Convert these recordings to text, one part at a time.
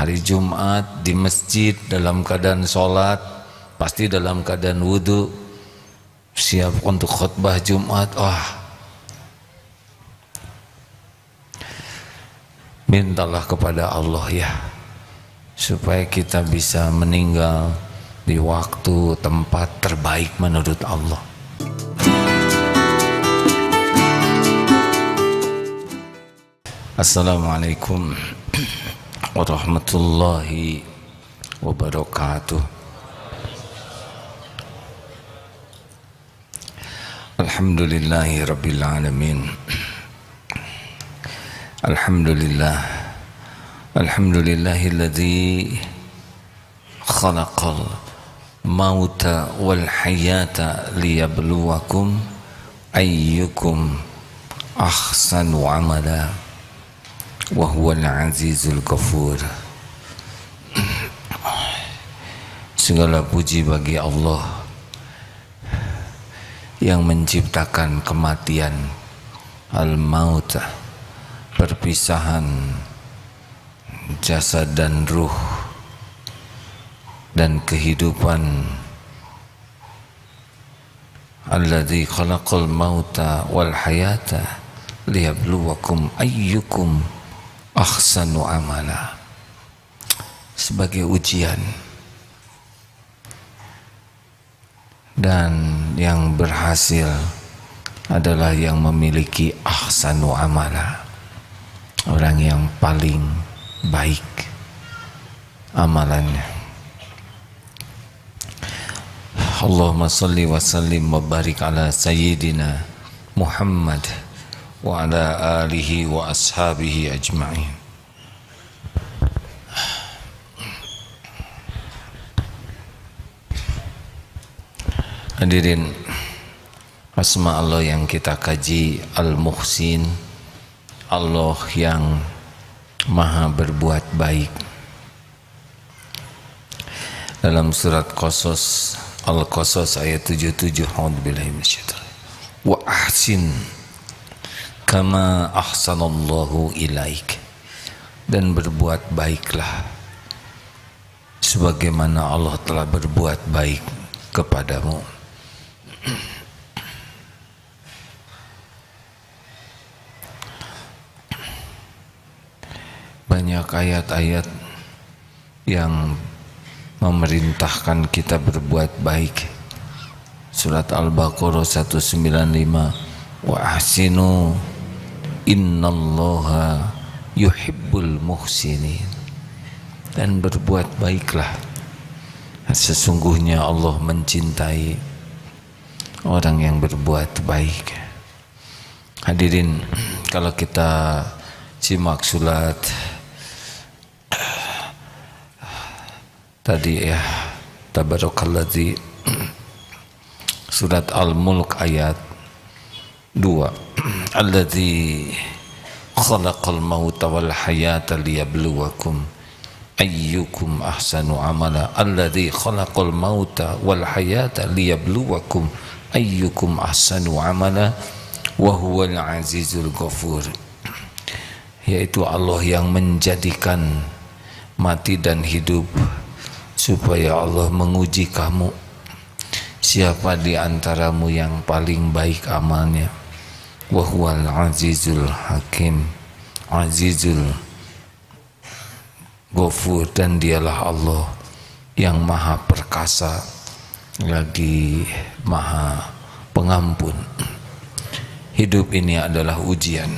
hari Jumat di masjid dalam keadaan sholat, pasti dalam keadaan wudhu, siap untuk khutbah Jumat. Mintalah kepada Allah ya, supaya kita bisa meninggal di waktu tempat terbaik menurut Allah. Assalamualaikum warahmatullahi wabarakatuh. Alhamdulillahi rabbil alamin. Alhamdulillahilladzi khalaqal mauta wal hayata liyabluwakum ayyukum ahsanu amala wa huwal azizul ghafur. Segala puji bagi Allah yang menciptakan kematian, al-maut, perpisahan jasad dan ruh, dan kehidupan. Alladzi khalaqal mauta wal hayata liyabluwakum ayyukum ahsanu amala, sebagai ujian, dan yang berhasil adalah yang memiliki ahsanu amala, orang yang paling baik amalannya. Allahumma salli wa sallim wa barik ala sayyidina Muhammad wa ala alihi wa ashabihi ajma'in. Hadirin, asma Allah yang kita kaji Al-Muhsin, Allah yang maha berbuat baik. Dalam surat Qasas, Al-Qasas ayat 77, a'udzubillahi minasyaitonir rajim. Wa ahsin kama ahsanallahu ilaik, dan berbuat baiklah sebagaimana Allah telah berbuat baik kepadamu. Banyak ayat-ayat yang memerintahkan kita berbuat baik. Surat Al-Baqarah 195, wa ahsinu innallaha yuhibbul muhsinin, dan berbuat baiklah, sesungguhnya Allah mencintai orang yang berbuat baik. Hadirin, kalau kita simak surat tadi ya, tabarakalladzi, surat Al-Mulk ayat 2, alladzi khalaqal mauta wal hayata liyabluwakum ayyukum ahsanu amala, alladzi khalaqal mauta wal hayata liyabluwakum ayyukum ahsanu amala wa huwal azizul ghafur. Yaitu Allah yang menjadikan mati dan hidup supaya Allah menguji kamu, siapa di antaramu yang paling baik amalnya. Wa huwal azizul hakim, azizul ghafur, dan dialah Allah yang maha perkasa lagi maha pengampun. Hidup ini adalah ujian.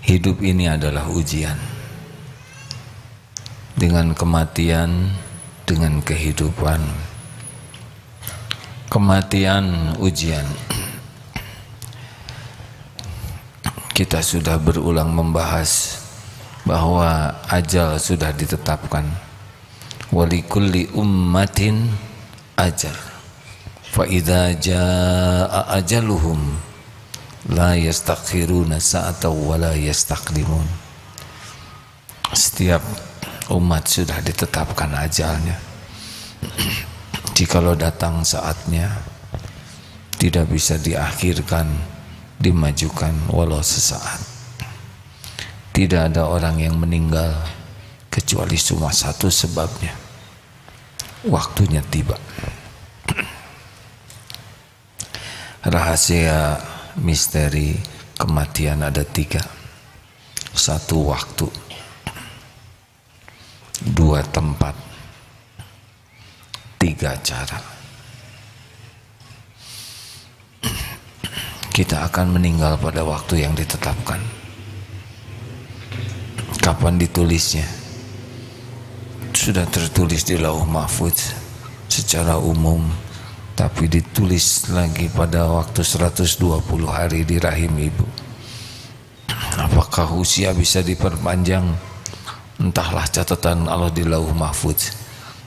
Hidup ini adalah ujian. Dengan kematian, dengan kehidupan. Kematian ujian. Kita sudah berulang membahas bahwa ajal sudah ditetapkan. Walikulli ummatin ajal, fa idza jaa ajaluhum la yastakhiruna sa'atan wa la yastaqdimun. Setiap umat sudah ditetapkan ajalnya. Jikalau datang saatnya, tidak bisa diakhirkan, dimajukan walau sesaat. Tidak ada orang yang meninggal kecuali cuma satu sebabnya, waktunya tiba. Rahasia misteri kematian ada 3. 1 waktu, 2 tempat, 3 cara. Kita akan meninggal pada waktu yang ditetapkan. Kapan ditulisnya? Sudah tertulis di Lauh Mahfuz secara umum, tapi ditulis lagi pada waktu 120 hari di rahim ibu. Apakah usia bisa diperpanjang? Entahlah, catatan Allah di Lauh Mahfuz.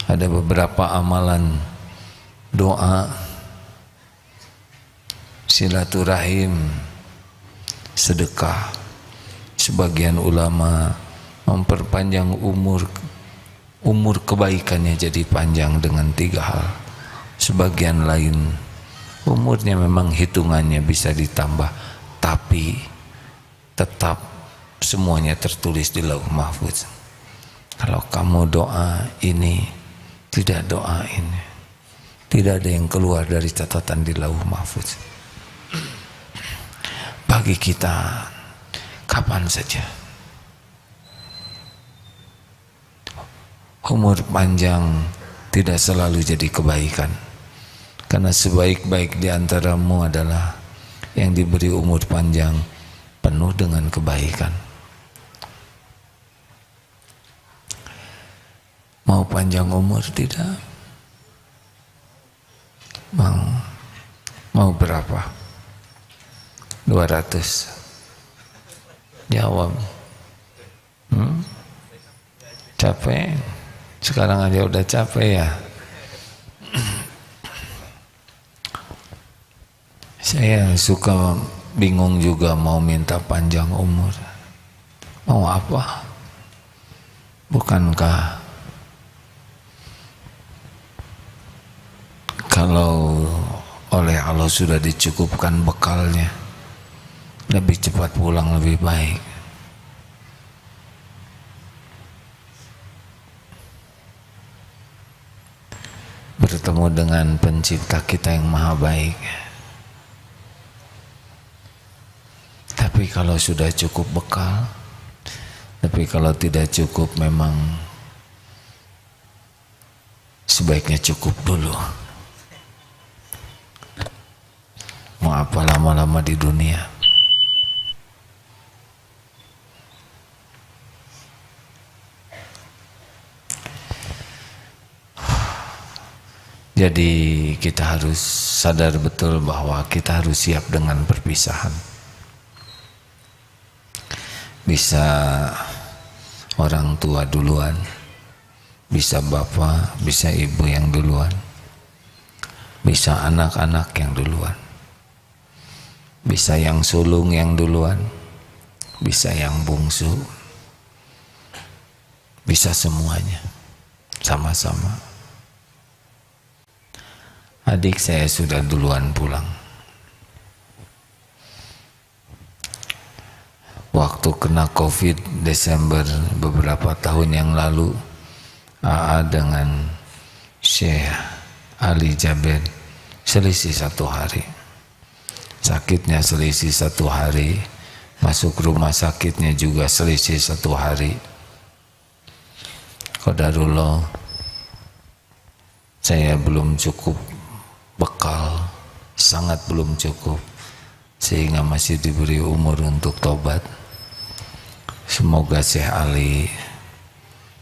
Ada beberapa amalan doa, silaturahim, sedekah. Sebagian ulama memperpanjang umur kebaikannya jadi panjang dengan 3 hal. Sebagian lain umurnya memang hitungannya bisa ditambah, tapi tetap semuanya tertulis di Lauh Mahfuz. Kalau kamu doa ini, tidak doa ini, tidak ada yang keluar dari catatan di Lauh Mahfuz. Bagi kita kapan saja. Umur panjang tidak selalu jadi kebaikan, karena sebaik-baik di antaramu adalah yang diberi umur panjang penuh dengan kebaikan. Mau panjang umur tidak? Mau berapa? 200. Jawab. Capek. Sekarang aja udah capek ya. Saya suka bingung juga mau minta panjang umur. Mau apa? Bukankah kalau oleh Allah sudah dicukupkan bekalnya, lebih cepat pulang lebih baik. Bertemu dengan pencipta kita yang maha baik. Tapi kalau sudah cukup bekal, tapi kalau tidak cukup memang sebaiknya cukup dulu. Mau apa lama-lama di dunia? Jadi kita harus sadar betul bahwa kita harus siap dengan perpisahan. Bisa orang tua duluan, bisa bapak, bisa ibu yang duluan, bisa anak-anak yang duluan, bisa yang sulung yang duluan, bisa yang bungsu, bisa semuanya sama-sama. Adik saya sudah duluan pulang. Waktu kena COVID Desember beberapa tahun yang lalu, AA dengan Syekh Ali Jaber selisih 1 hari. Sakitnya selisih 1 hari, masuk rumah sakitnya juga selisih 1 hari. Qadarullah, saya belum cukup bekal, sangat belum cukup, sehingga masih diberi umur untuk tobat. Semoga Syekh Ali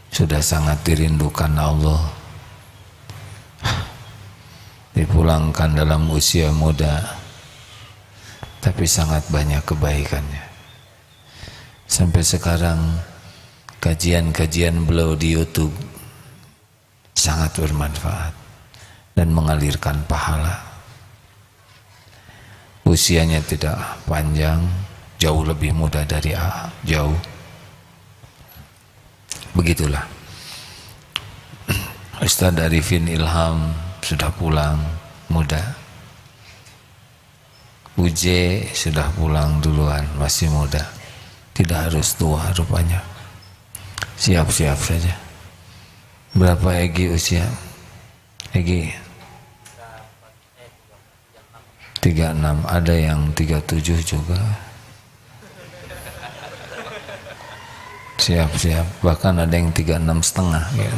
sudah sangat dirindukan Allah, dipulangkan dalam usia muda, tapi sangat banyak kebaikannya. Sampai sekarang kajian-kajian beliau di YouTube sangat bermanfaat dan mengalirkan pahala. Usianya tidak panjang, jauh lebih muda dari AA, jauh. Begitulah. Ustaz Arifin Ilham sudah pulang muda. Uje sudah pulang duluan, masih muda. Tidak harus tua rupanya. Siap-siap saja. Berapa Egi usia? Egi 36, ada yang 37 juga. Siap-siap, bahkan ada yang 36,5 gitu.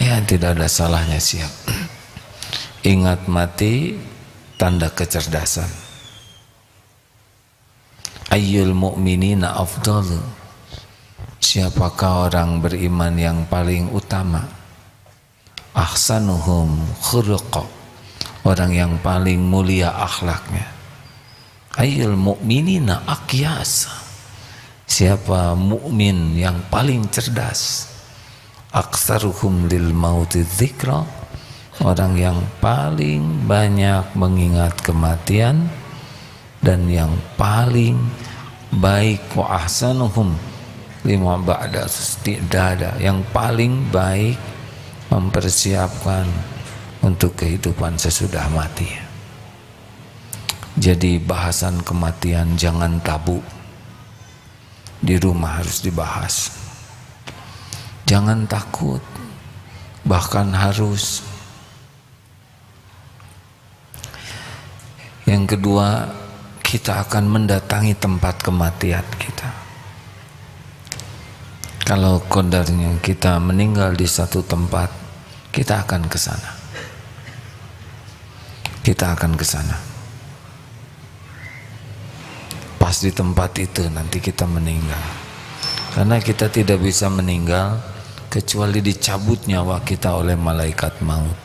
Ya tidak ada salahnya siap. Ingat mati tanda kecerdasan. Ayyul mu'minina afdalu, siapakah orang beriman yang paling utama? Ahsanuhum khuluqa, orang yang paling mulia akhlaknya. Ayyul mu'minina aqyasa, siapa mukmin yang paling cerdas? Aktsaruhum lil mauti dzikra, orang yang paling banyak mengingat kematian dan yang paling baik. Wa ahsanuhum lima ba'da istidada, yang paling baik mempersiapkan untuk kehidupan sesudah mati. Jadi bahasan kematian jangan tabu, di rumah harus dibahas. Jangan takut, bahkan harus. Yang kedua, kita akan mendatangi tempat kematian kita. Kalau qadarnya kita meninggal di satu tempat, kita akan ke sana. Kita akan ke sana. Pas di tempat itu nanti kita meninggal. Karena kita tidak bisa meninggal kecuali dicabut nyawa kita oleh malaikat maut.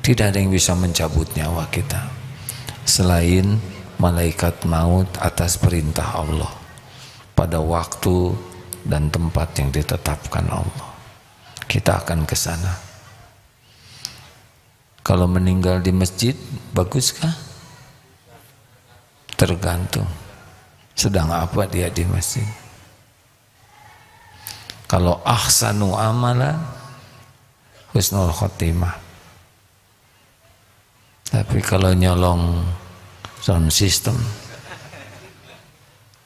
Tidak ada yang bisa mencabut nyawa kita selain malaikat maut atas perintah Allah pada waktu dan tempat yang ditetapkan Allah. Kita akan ke sana. Kalau meninggal di masjid, baguskah? Tergantung sedang apa dia di masjid. Kalau ahsanu amala, husnul khotimah. Tapi kalau nyolong sound system,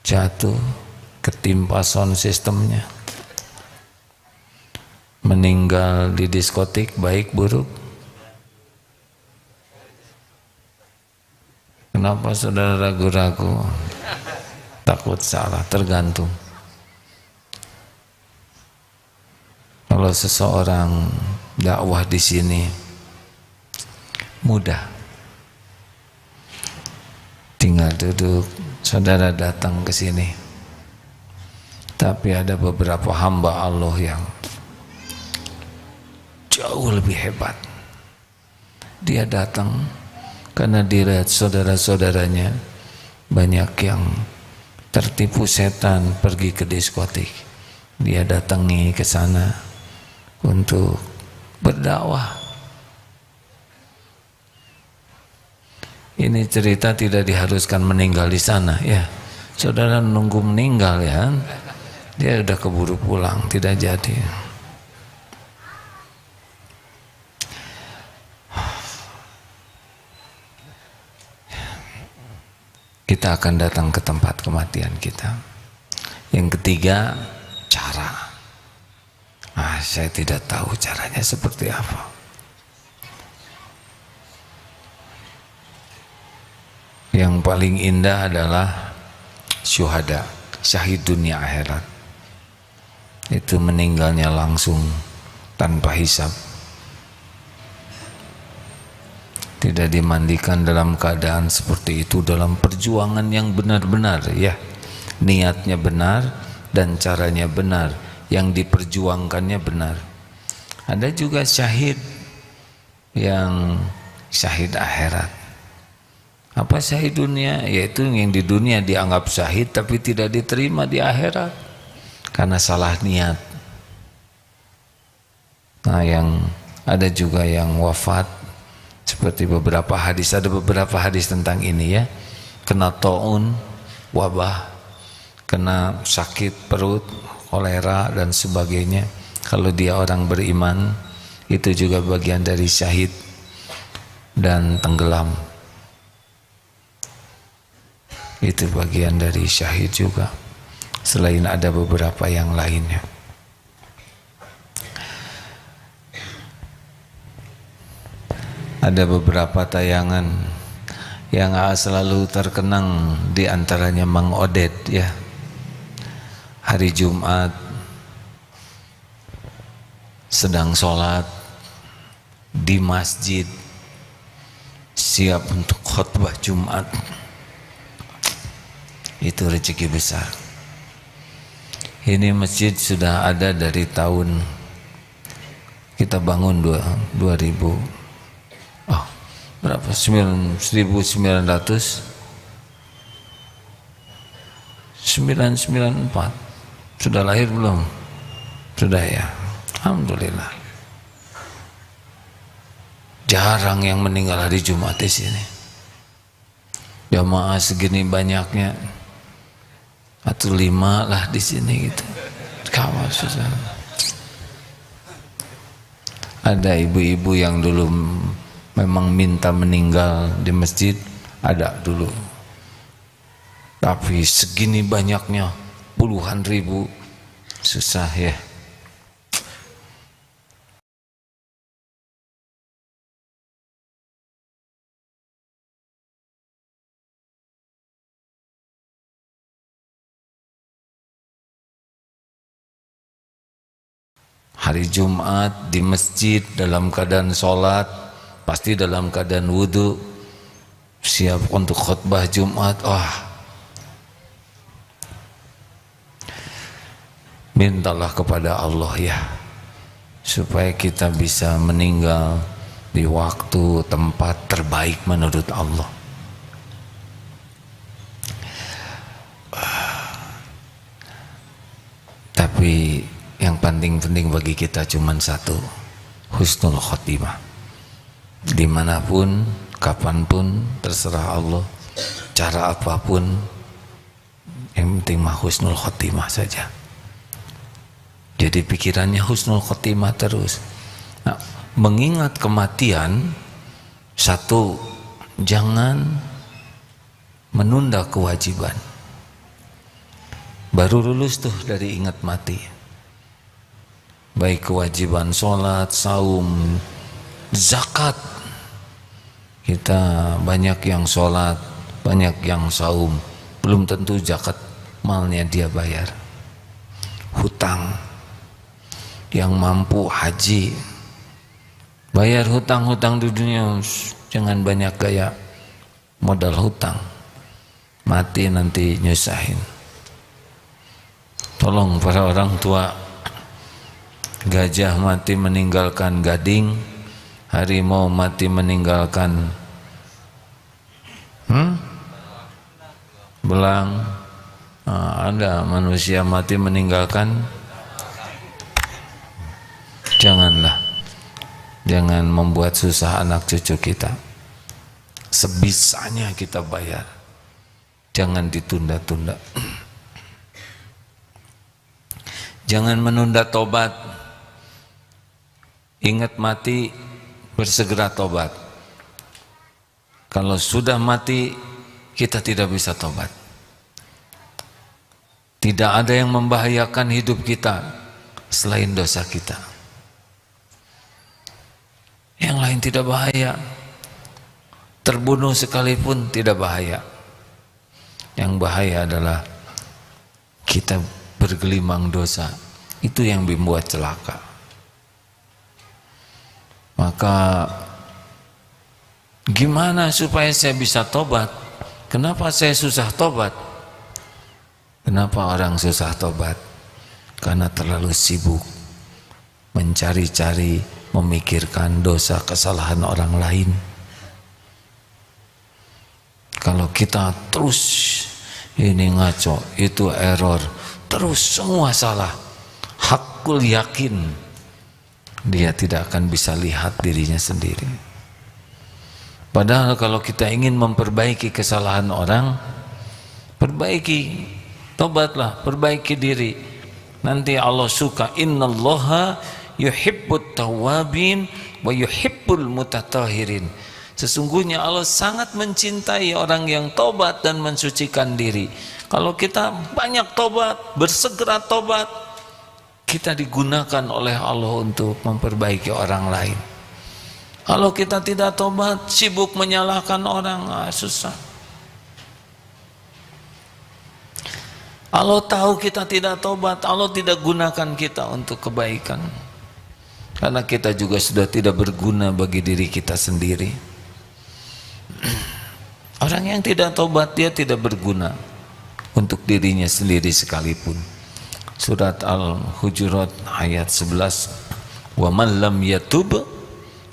jatuh, ketimpa sound systemnya, meninggal di diskotik, baik buruk? Kenapa saudara ragu-ragu? Takut salah, tergantung. Kalau seseorang dakwah di sini mudah, tinggal duduk, saudara datang ke sini. Tapi ada beberapa hamba Allah yang jauh lebih hebat. Dia datang karena dilihat saudara-saudaranya banyak yang tertipu setan pergi ke diskotik. Dia datangi ke sana untuk berdakwah. Ini cerita tidak diharuskan meninggal di sana ya. Saudara nunggu meninggal ya. Dia udah keburu pulang, tidak jadi. Kita akan datang ke tempat kematian kita. Yang ketiga, cara. Saya tidak tahu caranya seperti apa. Yang paling indah adalah syuhada, syahid dunia akhirat. Itu meninggalnya langsung tanpa hisab. Tidak dimandikan dalam keadaan seperti itu, dalam perjuangan yang benar-benar ya. Niatnya benar dan caranya benar, yang diperjuangkannya benar. Ada juga syahid yang syahid akhirat. Apa syahid dunia? Yaitu yang di dunia dianggap syahid tapi tidak diterima di akhirat karena salah niat. Nah, yang ada juga yang wafat seperti beberapa hadis, ada beberapa hadis tentang ini ya. Kena taun, wabah, kena sakit perut, kolera dan sebagainya. Kalau dia orang beriman, itu juga bagian dari syahid. Dan tenggelam, itu bagian dari syahid juga. selain ada beberapa yang lainnya. Ada beberapa tayangan yang selalu terkenang, di antaranya Mang Odet ya. Hari Jumat sedang sholat di masjid, siap untuk khutbah Jumat. Itu rezeki besar. Ini masjid sudah ada dari tahun kita bangun 2000 berapa? 1994. Sudah lahir belum? Sudah ya. Alhamdulillah. Jarang yang meninggal hari Jumat di sini. Jamaah segini banyaknya, atau 5 lah di sini gitu. Kawan susah. Ada ibu-ibu yang dulu memang minta meninggal di masjid, ada dulu. Tapi segini banyaknya, puluhan ribu, susah ya. Hari Jumat di masjid dalam keadaan sholat, pasti dalam keadaan wudhu, siap untuk khutbah Jumat. Mintalah kepada Allah ya, supaya kita bisa meninggal di waktu tempat terbaik menurut Allah. Tapi yang penting-penting bagi kita cuma satu, husnul khotimah. Dimanapun, kapanpun, terserah Allah, cara apapun, yang penting mah husnul khotimah saja. Jadi pikirannya husnul khotimah terus. Nah, mengingat kematian, satu, jangan menunda kewajiban. Baru lulus tuh dari ingat mati. Baik kewajiban sholat, saum, zakat. Kita banyak yang sholat, banyak yang saum, belum tentu zakat malnya dia bayar. Hutang, yang mampu haji, bayar hutang-hutang di dunia, jangan banyak gaya modal hutang, mati nanti nyusahin. Tolong para orang tua, gajah mati meninggalkan gading, harimau mati meninggalkan belang, ada manusia mati meninggalkan. Jangan membuat susah anak cucu kita. Sebisanya kita bayar, jangan ditunda-tunda. Jangan menunda tobat. Ingat mati, bersegera tobat. Kalau sudah mati, kita tidak bisa tobat. Tidak ada yang membahayakan hidup kita selain dosa kita. Yang lain tidak bahaya. Terbunuh sekalipun tidak bahaya. Yang bahaya adalah kita bergelimang dosa. Itu yang membuat celaka. Maka gimana supaya saya bisa tobat? Kenapa saya susah tobat? Kenapa orang susah tobat? Karena terlalu sibuk mencari-cari, memikirkan dosa kesalahan orang lain. Kalau kita terus ini ngaco, itu error, terus semua salah, hakul yakin dia tidak akan bisa lihat dirinya sendiri. Padahal kalau kita ingin memperbaiki kesalahan orang, perbaiki, tobatlah, perbaiki diri. Nanti Allah suka. Innallaha yuhibbut tawwabin wa yuhibbul mutatahhirin. Sesungguhnya Allah sangat mencintai orang yang tobat dan mensucikan diri. Kalau kita banyak tobat, bersegera tobat, kita digunakan oleh Allah untuk memperbaiki orang lain. Kalau kita tidak tobat, sibuk menyalahkan orang, susah. Allah tahu kita tidak tobat, Allah tidak gunakan kita untuk kebaikan. Karena kita juga sudah tidak berguna bagi diri kita sendiri. Orang yang tidak tobat, dia tidak berguna untuk dirinya sendiri sekalipun. Surat Al-Hujurat ayat 11, wa man lam yatub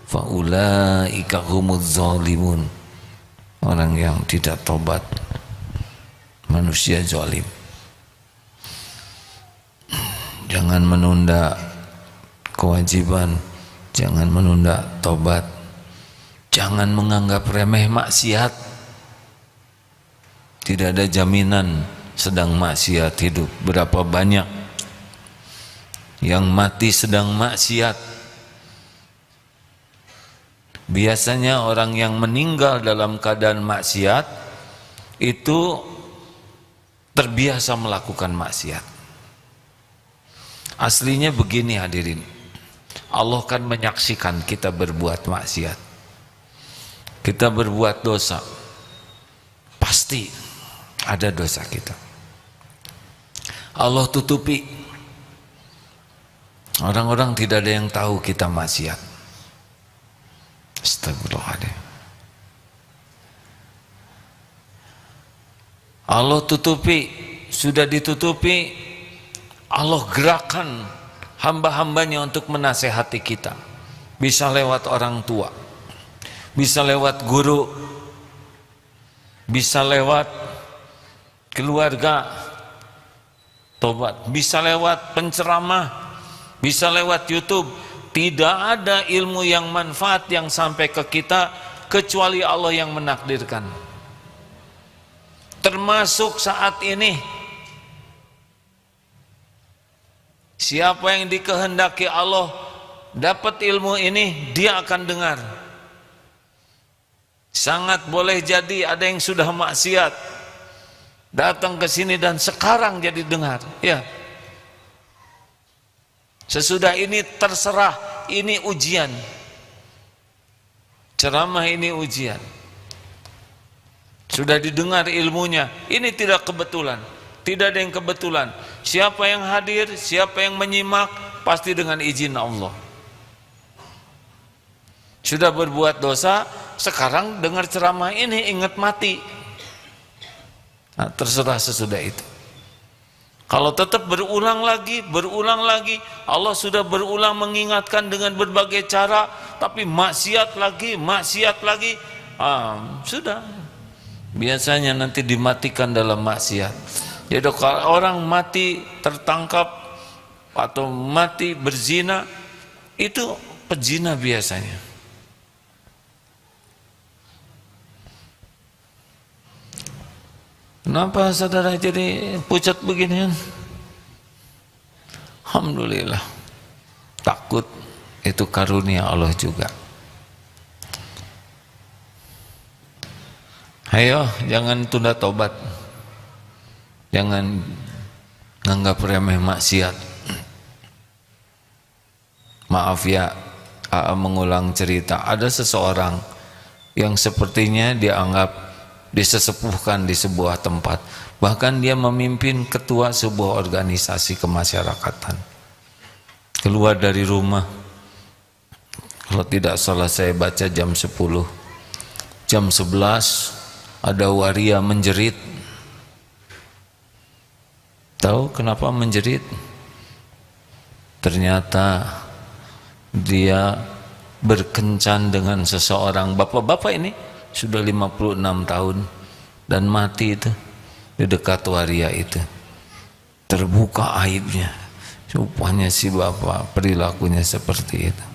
fa ulaika humuz zalimun. Orang yang tidak tobat, manusia zalim. Jangan menunda kewajiban, jangan menunda tobat, jangan menganggap remeh maksiat. Tidak ada jaminan sedang maksiat hidup. Berapa banyak yang mati sedang maksiat. Biasanya orang yang meninggal dalam keadaan maksiat itu terbiasa melakukan maksiat. Aslinya begini hadirin, Allah kan menyaksikan kita berbuat maksiat, kita berbuat dosa, pasti ada dosa kita. Allah tutupi, orang-orang tidak ada yang tahu kita maksiat. Astagfirullahaladzim. Allah tutupi, sudah ditutupi, Allah gerakan hamba-hambanya untuk menasehati kita. Bisa lewat orang tua, bisa lewat guru, bisa lewat keluarga, tobat, bisa lewat penceramah, bisa lewat YouTube. Tidak ada ilmu yang manfaat yang sampai ke kita kecuali Allah yang menakdirkan. Termasuk saat ini, siapa yang dikehendaki Allah dapat ilmu ini, dia akan dengar. Sangat boleh jadi ada yang sudah maksiat datang ke sini dan sekarang jadi dengar. Ya. Sesudah ini terserah, ini ujian. Ceramah ini ujian. Sudah didengar ilmunya, ini tidak kebetulan. Tidak ada yang kebetulan. Siapa yang hadir, siapa yang menyimak, pasti dengan izin Allah. Sudah berbuat dosa, sekarang dengar ceramah ini ingat mati. Nah, terserah sesudah itu. Kalau tetap berulang lagi, Allah sudah berulang mengingatkan dengan berbagai cara, tapi maksiat lagi, sudah. Biasanya nanti dimatikan dalam maksiat. Jadi kalau orang mati tertangkap atau mati berzina, itu pezina biasanya. Kenapa saudara jadi pucat beginian? Alhamdulillah. Takut itu karunia Allah juga. Ayo, jangan tunda tobat. Jangan nganggap remeh maksiat. Maaf ya, mengulang cerita. Ada seseorang yang sepertinya dianggap disesepuhkan di sebuah tempat, bahkan dia memimpin ketua sebuah organisasi kemasyarakatan. Keluar dari rumah, kalau tidak salah saya baca jam 10, jam 11 ada waria menjerit. Tahu kenapa menjerit? Ternyata dia berkencan dengan seseorang, bapak-bapak ini sudah 56 tahun dan mati itu di dekat waria itu. Terbuka aibnya, rupanya si bapak perilakunya seperti itu.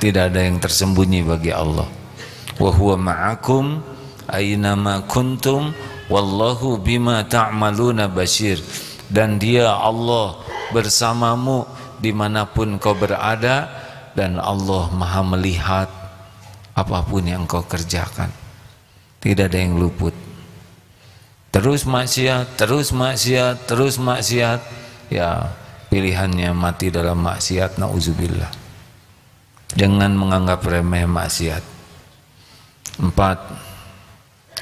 Tidak ada yang tersembunyi bagi Allah. Wa huwa ma'akum aynama kuntum wallahu bima ta'maluna basyir. Dan dia Allah bersamamu dimanapun kau berada, dan Allah maha melihat apapun yang kau kerjakan. Tidak ada yang luput. terus maksiat, terus maksiat, terus maksiat, ya pilihannya mati dalam maksiat, nauzubillah. Jangan menganggap remeh maksiat. 4,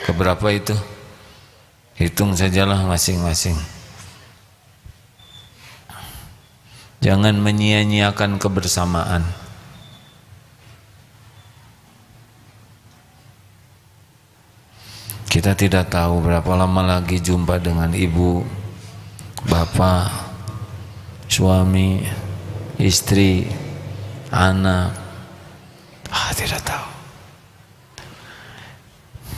keberapa itu? Hitung sajalah masing-masing. Jangan menyia-nyiakan kebersamaan. Kita tidak tahu berapa lama lagi jumpa dengan ibu, bapak, suami, istri, anak. Tidak tahu.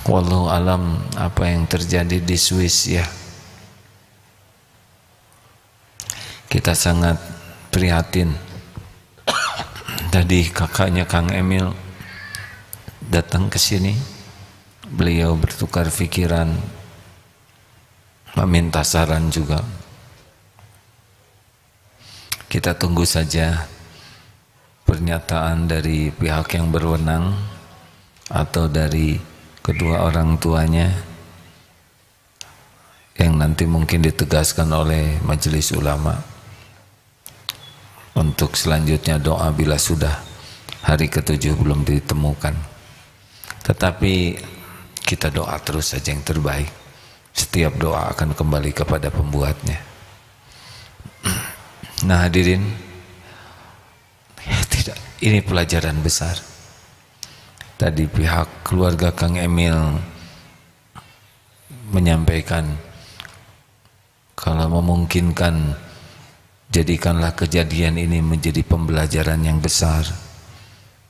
Wallahu alam apa yang terjadi di Swiss ya. Kita sangat prihatin. Tadi kakaknya Kang Emil datang ke sini. Beliau bertukar pikiran, meminta saran juga. Kita tunggu saja pernyataan dari pihak yang berwenang atau dari kedua orang tuanya yang nanti mungkin ditegaskan oleh majelis ulama. Untuk selanjutnya doa bila sudah hari ke-7 belum ditemukan. Tetapi kita doa terus saja yang terbaik. Setiap doa akan kembali kepada pembuatnya. Nah hadirin, ya tidak, ini pelajaran besar. Tadi pihak keluarga Kang Emil menyampaikan, kalau memungkinkan jadikanlah kejadian ini menjadi pembelajaran yang besar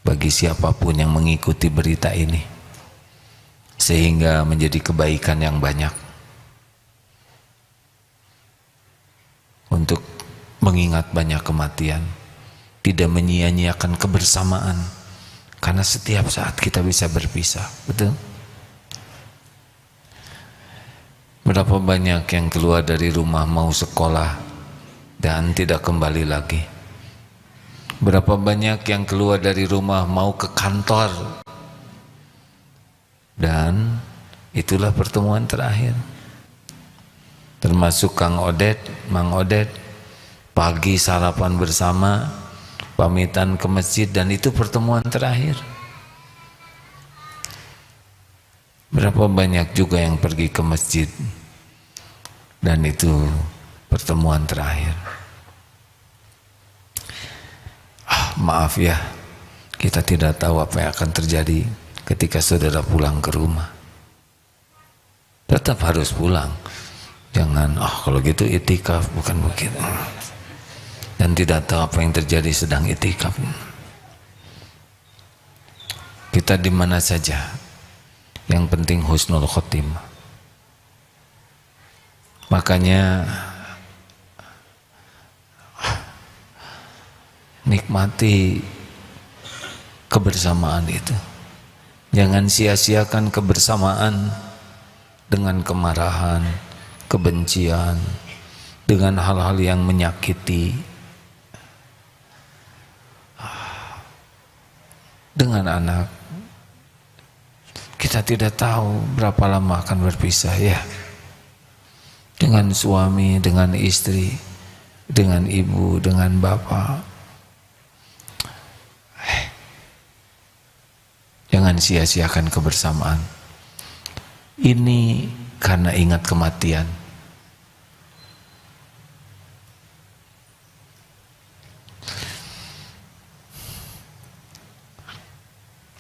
bagi siapapun yang mengikuti berita ini, sehingga menjadi kebaikan yang banyak untuk mengingat banyak kematian, tidak menyia-nyiakan kebersamaan, karena setiap saat kita bisa berpisah, betul? Berapa banyak yang keluar dari rumah mau sekolah dan tidak kembali lagi? Berapa banyak yang keluar dari rumah mau ke kantor dan itulah pertemuan terakhir? Termasuk Kang Odet, Mang Odet, pagi sarapan bersama, pamitan ke masjid, dan itu pertemuan terakhir. Berapa banyak juga yang pergi ke masjid dan itu pertemuan terakhir. Maaf ya, kita tidak tahu apa yang akan terjadi ketika saudara pulang ke rumah. Tetap harus pulang. Jangan, kalau gitu itikaf, bukan begitu. Dan tidak tahu apa yang terjadi sedang itikaf. Kita di mana saja, yang penting husnul khotimah. Makanya nikmati kebersamaan itu. Jangan sia-siakan kebersamaan dengan kemarahan, kebencian, dengan hal-hal yang menyakiti. Dengan anak, kita tidak tahu berapa lama akan berpisah ya. Dengan suami, dengan istri, dengan ibu, dengan bapak. Jangan sia-siakan kebersamaan. Ini karena ingat kematian.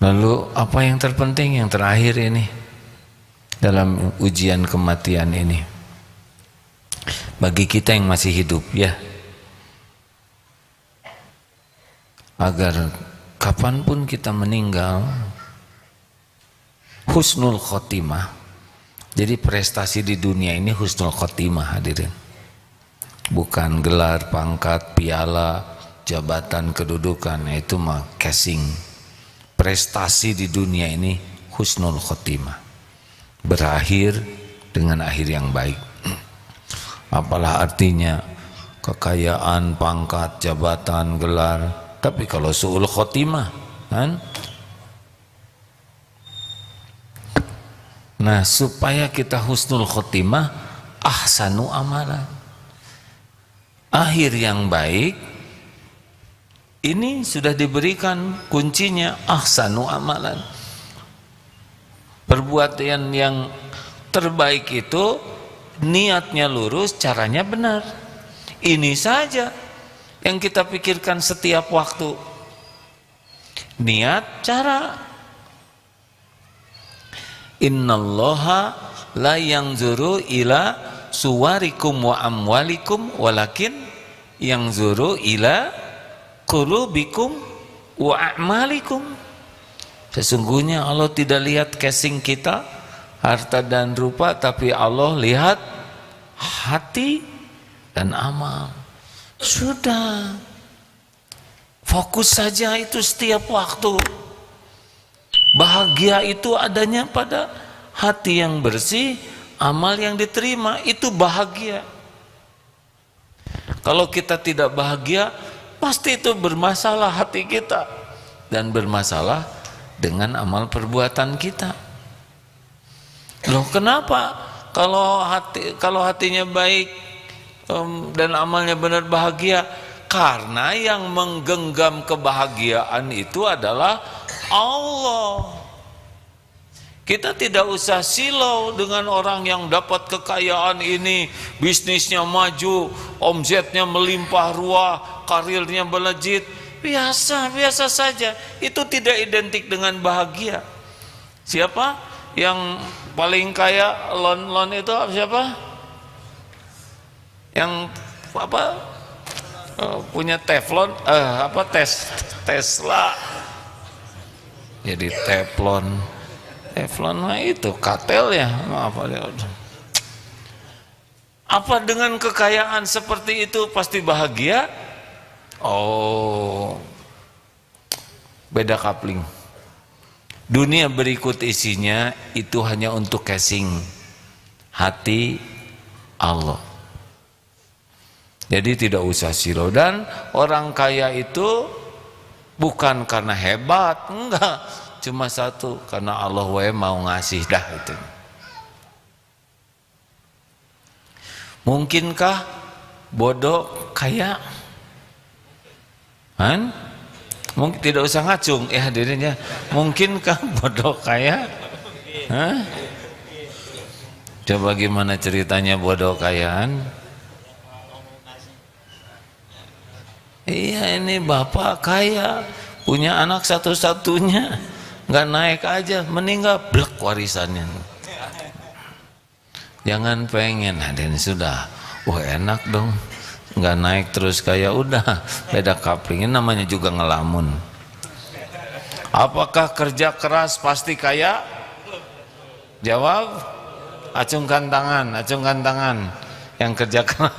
Lalu apa yang terpenting, yang terakhir ini dalam ujian kematian ini, bagi kita yang masih hidup ya, agar kapanpun kita meninggal husnul khotimah. Jadi prestasi di dunia ini husnul khotimah hadirin, bukan gelar, pangkat, piala, jabatan, kedudukan. Itu mah casing. Prestasi di dunia ini husnul khotimah, berakhir dengan akhir yang baik. Apalah artinya kekayaan, pangkat, jabatan, gelar, tapi kalau su'ul khotimah kan? Nah, supaya kita husnul khotimah, ahsanu amalan, akhir yang baik, ini sudah diberikan kuncinya, ahsanu amalan. Perbuatan yang terbaik itu niatnya lurus, caranya benar. Ini saja yang kita pikirkan setiap waktu. Niat, cara. Innallaha la yanzuru ila suwarikum wa amwalikum walakin yanzuru ila qulubikum wa a'malikum. Sesungguhnya Allah tidak lihat casing kita, harta dan rupa, tapi Allah lihat hati dan amal. Sudah, fokus saja itu setiap waktu. Bahagia itu adanya pada hati yang bersih, amal yang diterima, itu bahagia. Kalau kita tidak bahagia, pasti itu bermasalah hati kita dan bermasalah dengan amal perbuatan kita. Loh, kenapa? Kalau hatinya baik dan amalnya benar bahagia, karena yang menggenggam kebahagiaan itu adalah Allah. Kita tidak usah silau dengan orang yang dapat kekayaan ini, bisnisnya maju, omsetnya melimpah ruah, karirnya melejit. Biasa saja. Itu tidak identik dengan bahagia. Siapa yang paling kaya lon itu siapa? Yang apa? Punya teflon, Tesla. Jadi teflon mah itu katel ya. Apa dengan kekayaan seperti itu pasti bahagia? Oh, beda kapling. Dunia berikut isinya itu hanya untuk casing hati Allah. Jadi tidak usah silau. Dan orang kaya itu bukan karena hebat, enggak, cuma satu, karena Allah mau ngasih dah itu. Mungkinkah bodoh kaya? Mungkin tidak usah ngacung ya hadirinnya. Mungkinkah bodoh kaya? Coba gimana ceritanya bodoh kayaan? Iya, ini bapak kaya, punya anak satu-satunya, nggak naik aja, meninggal blek warisannya. Jangan pengen, hadirin sudah, wah enak dong, nggak naik terus kaya, udah beda kapling. Ini namanya juga ngelamun. Apakah kerja keras pasti kaya? Jawab, acungkan tangan yang kerja keras.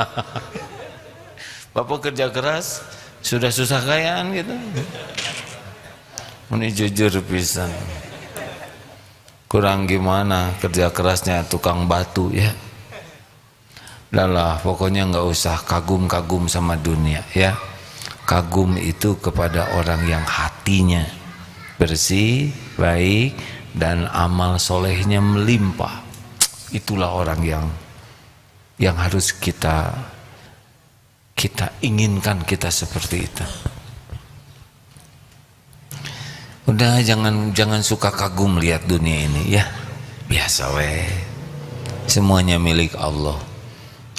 Bapak kerja keras sudah susah kayaan gitu. Ini jujur pisan. Kurang gimana kerja kerasnya tukang batu ya. Lah pokoknya nggak usah kagum-kagum sama dunia ya. Kagum itu kepada orang yang hatinya bersih, baik, dan amal solehnya melimpah. Itulah orang yang harus kita inginkan, kita seperti itu. Udah jangan suka kagum lihat dunia ini ya. Biasa weh. Semuanya milik Allah.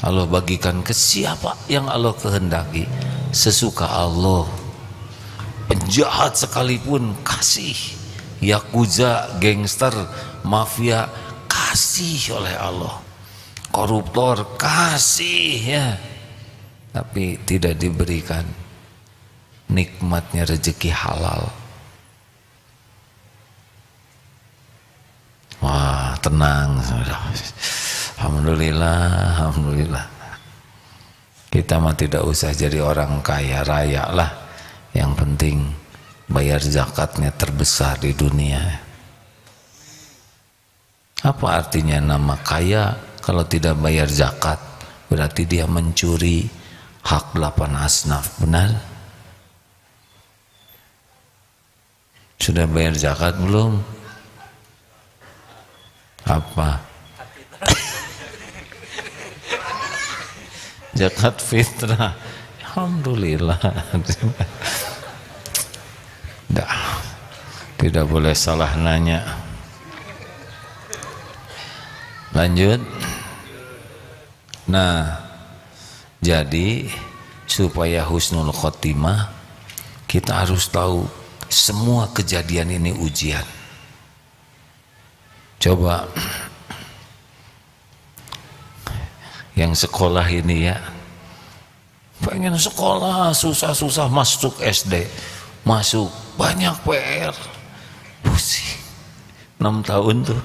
Allah bagikan ke siapa yang Allah kehendaki, sesuka Allah. Penjahat sekalipun kasih, yakuza, gangster, mafia kasih oleh Allah. Koruptor kasih ya. Tapi tidak diberikan nikmatnya rezeki halal. Wah, tenang. Alhamdulillah. Kita mah tidak usah jadi orang kaya raya lah. Yang penting bayar zakatnya terbesar di dunia. Apa artinya nama kaya kalau tidak bayar zakat? Berarti dia mencuri hak 8 asnaf, benar? Sudah bayar zakat belum? Apa? Zakat fitrah. Alhamdulillah. Tidak boleh salah nanya. Lanjut. Nah, jadi supaya husnul khotimah, kita harus tahu semua kejadian ini ujian. Coba yang sekolah ini ya, pengen sekolah susah-susah masuk SD, masuk banyak PR, pusing 6 tahun tuh,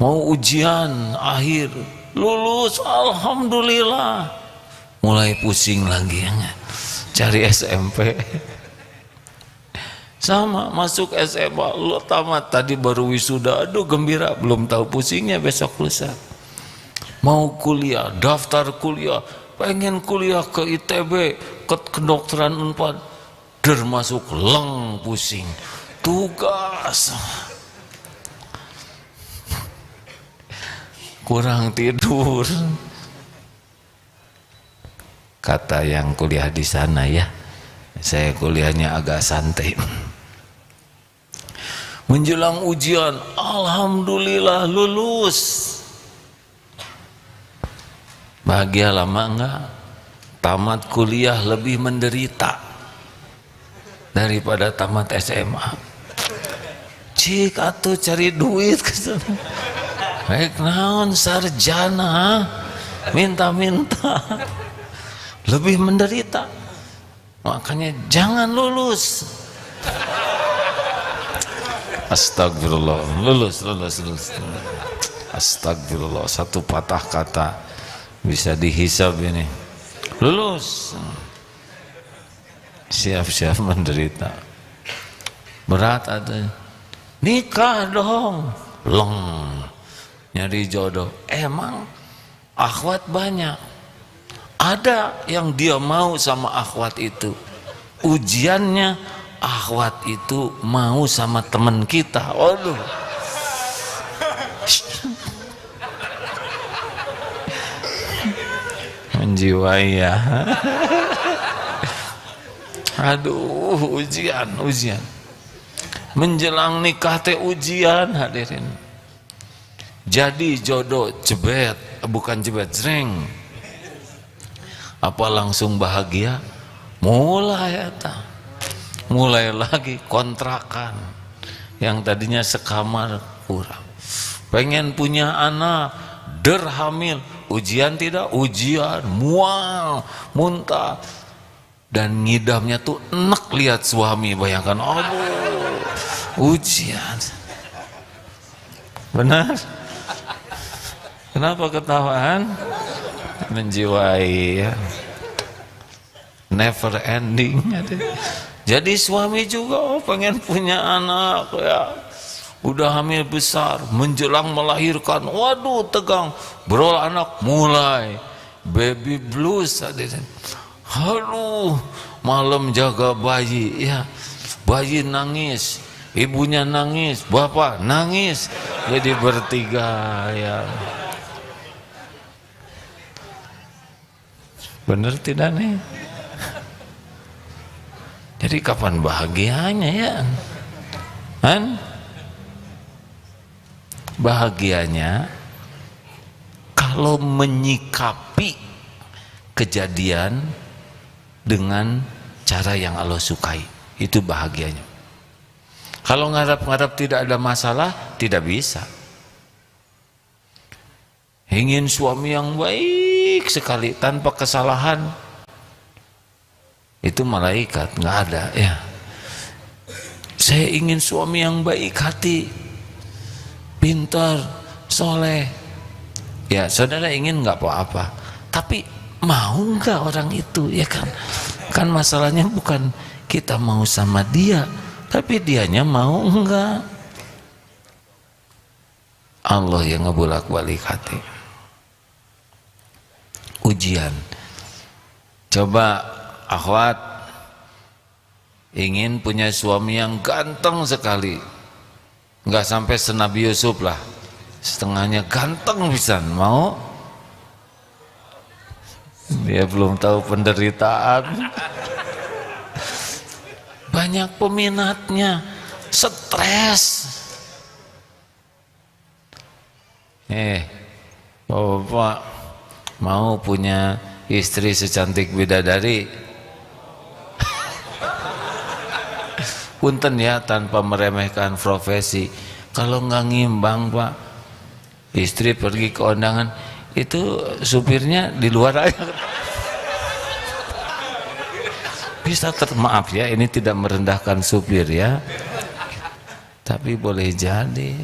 mau ujian akhir lulus alhamdulillah, mulai pusing lagi ya, cari SMP. Sama masuk SMA, lo tamat tadi baru wisuda, aduh gembira, belum tahu pusingnya besok lusa. Mau kuliah, daftar kuliah, pengen kuliah ke ITB, ke kedokteran Unpad, masuk leng pusing, tugas, kurang tidur. Kata yang kuliah di sana ya, saya kuliahnya agak santai. Menjelang ujian, alhamdulillah lulus. Bahagia lama enggak? Tamat kuliah lebih menderita daripada tamat SMA. Cik atuh cari duit ke sana. Baik naon sarjana minta-minta. Lebih menderita. Makanya jangan lulus. Astagfirullah, lulus. Astagfirullah, satu patah kata bisa dihisab ini. Lulus, siap-siap menderita. Berat ada. Nikah dong, leng, nyari jodoh. Emang akhwat banyak. Ada yang dia mau sama akhwat itu. Ujiannya akhwat itu mau sama teman kita. Aduh. Menjiwai ya. Aduh, ujian. Menjelang nikah teh ujian hadirin. Jadi jodoh jebet, bukan jebet, jreng. Apa langsung bahagia? Mulai eta. Mulai lagi kontrakan yang tadinya sekamar kurang, pengen punya anak, hamil, ujian tidak ujian, mual, muntah, dan ngidamnya tuh enak lihat suami, bayangkan, aduh, ujian. Benar? Kenapa ketawaan? Menjiwai ya. Never ending. Jadi suami juga pengen punya anak ya, udah hamil besar, menjelang melahirkan, waduh tegang, berolah anak, mulai baby blues. Aduh, malam jaga bayi ya, bayi nangis, ibunya nangis, bapak nangis, jadi bertiga ya. Bener tidak nih? Jadi kapan bahagianya ya? Kan? Bahagianya kalau menyikapi kejadian dengan cara yang Allah sukai, itu bahagianya. Kalau ngarap-ngarap tidak ada masalah, tidak bisa. Ingin suami yang baik sekali tanpa kesalahan, itu malaikat nggak ada ya. Saya ingin suami yang baik hati, pintar, soleh. Ya saudara ingin nggak apa-apa, tapi mau nggak orang itu ya kan? Kan masalahnya bukan kita mau sama dia, tapi dianya mau enggak. Allah yang ngebulak-balik hati. Ujian. Coba akhwat ingin punya suami yang ganteng sekali, nggak sampai senabi Yusuf lah, setengahnya ganteng pisan. Mau? Dia belum tahu penderitaan. Banyak peminatnya, stres. Bapak mau punya istri secantik bidadari? Punten ya, tanpa meremehkan profesi, kalau nggak ngimbang Pak, istri pergi ke undangan itu supirnya di luar aja. Bisa maaf ya, ini tidak merendahkan supir ya, tapi boleh jadi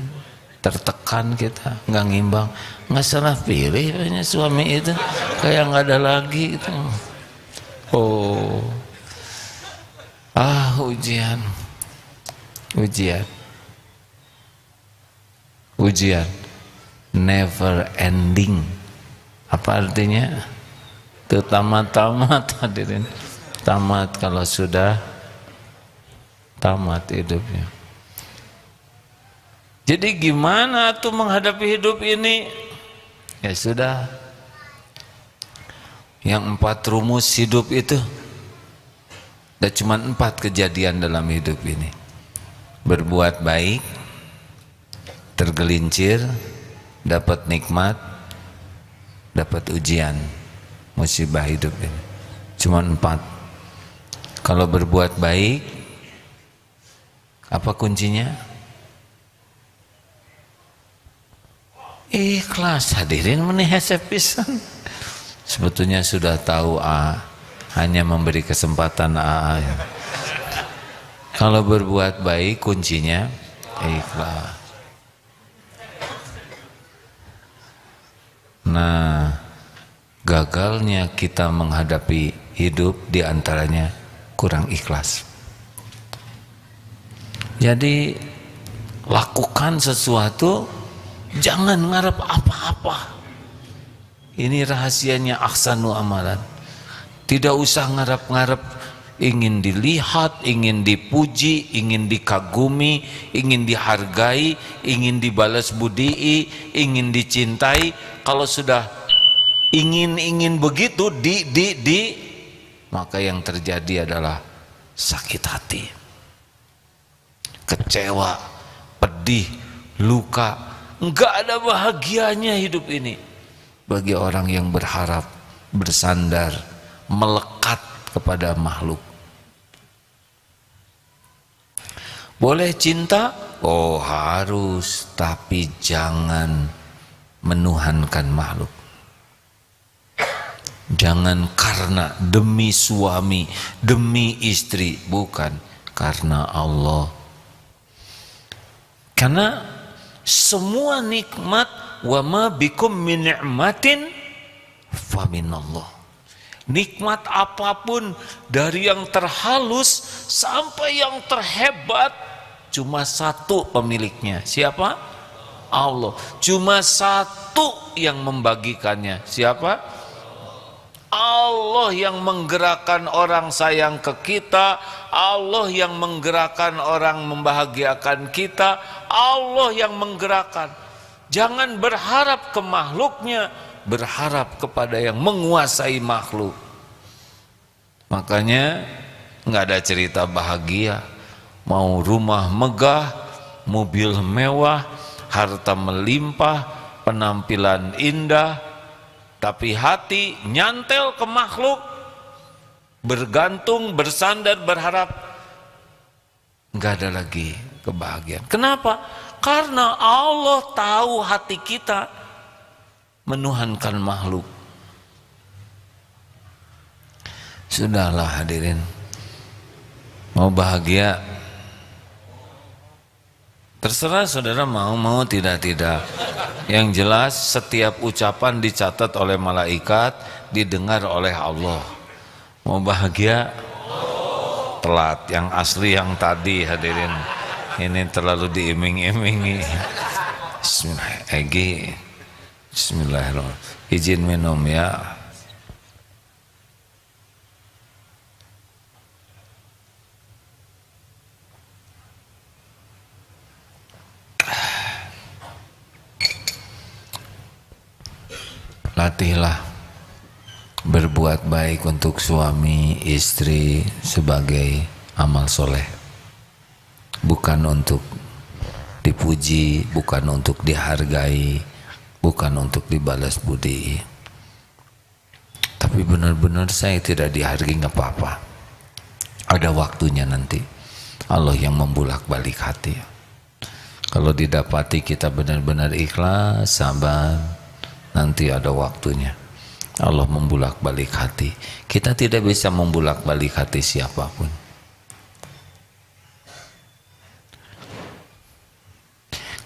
tertekan kita, nggak ngimbang, nggak salah pilih punya suami itu, kayak nggak ada lagi itu. Oh, ujian never ending. Apa artinya? Itu tamat-tamat hadirin, tamat kalau sudah tamat hidupnya. Jadi gimana tuh menghadapi hidup ini? Ya sudah, yang 4 rumus hidup itu, ada cuma 4 kejadian dalam hidup ini: berbuat baik, tergelincir, dapat nikmat, dapat ujian, musibah hidup ini. Cuma 4. Kalau berbuat baik, apa kuncinya? Ikhlas hadirin, menihesep pisan. Sebetulnya sudah tahu hanya memberi kesempatan ya. Kalau berbuat baik kuncinya ikhlas. Nah, gagalnya kita menghadapi hidup diantaranya kurang ikhlas. Jadi lakukan sesuatu, jangan ngarep apa-apa. Ini rahasianya ahsanu amalan. Tidak usah ngarep-ngarep ingin dilihat, ingin dipuji, ingin dikagumi, ingin dihargai, ingin dibalas budi, ingin dicintai. Kalau sudah ingin begitu maka yang terjadi adalah sakit hati, kecewa, pedih, luka. Enggak ada bahagianya hidup ini bagi orang yang berharap, bersandar, melekat kepada makhluk. Boleh cinta? Oh harus, tapi jangan menuhankan makhluk. Jangan karena demi suami, demi istri, bukan, karena Allah. Karena semua nikmat, wa ma bikum min ni'matin fa minallah. Nikmat apapun, dari yang terhalus sampai yang terhebat, cuma satu pemiliknya. Siapa? Allah. Cuma satu yang membagikannya. Siapa? Allah yang menggerakkan orang sayang ke kita, Allah yang menggerakkan orang membahagiakan kita, Allah yang menggerakkan. Jangan berharap ke makhluknya, berharap kepada yang menguasai makhluk. Makanya nggak ada cerita bahagia, mau rumah megah, mobil mewah, harta melimpah, penampilan indah, tapi hati nyantel ke makhluk, bergantung, bersandar, berharap, nggak ada lagi kebahagiaan. Kenapa? Karena Allah tahu hati kita menuhankan makhluk. Sudahlah hadirin, mau bahagia terserah saudara, mau tidak. Yang jelas setiap ucapan dicatat oleh malaikat, didengar oleh Allah. Mau bahagia telat, yang asli yang tadi hadirin, ini terlalu diiming-imingi. Bismillahirrahmanirrahim. Izin minum ya. latihlah berbuat baik untuk suami istri sebagai amal soleh, bukan untuk dipuji, bukan untuk dihargai, bukan untuk dibalas budi. Tapi benar-benar saya tidak dihargai, nggak apa-apa, ada waktunya nanti Allah yang membulak-balik hati. Kalau didapati kita benar-benar ikhlas, sabar, nanti ada waktunya Allah membulak-balik hati. Kita tidak bisa membulak-balik hati siapapun.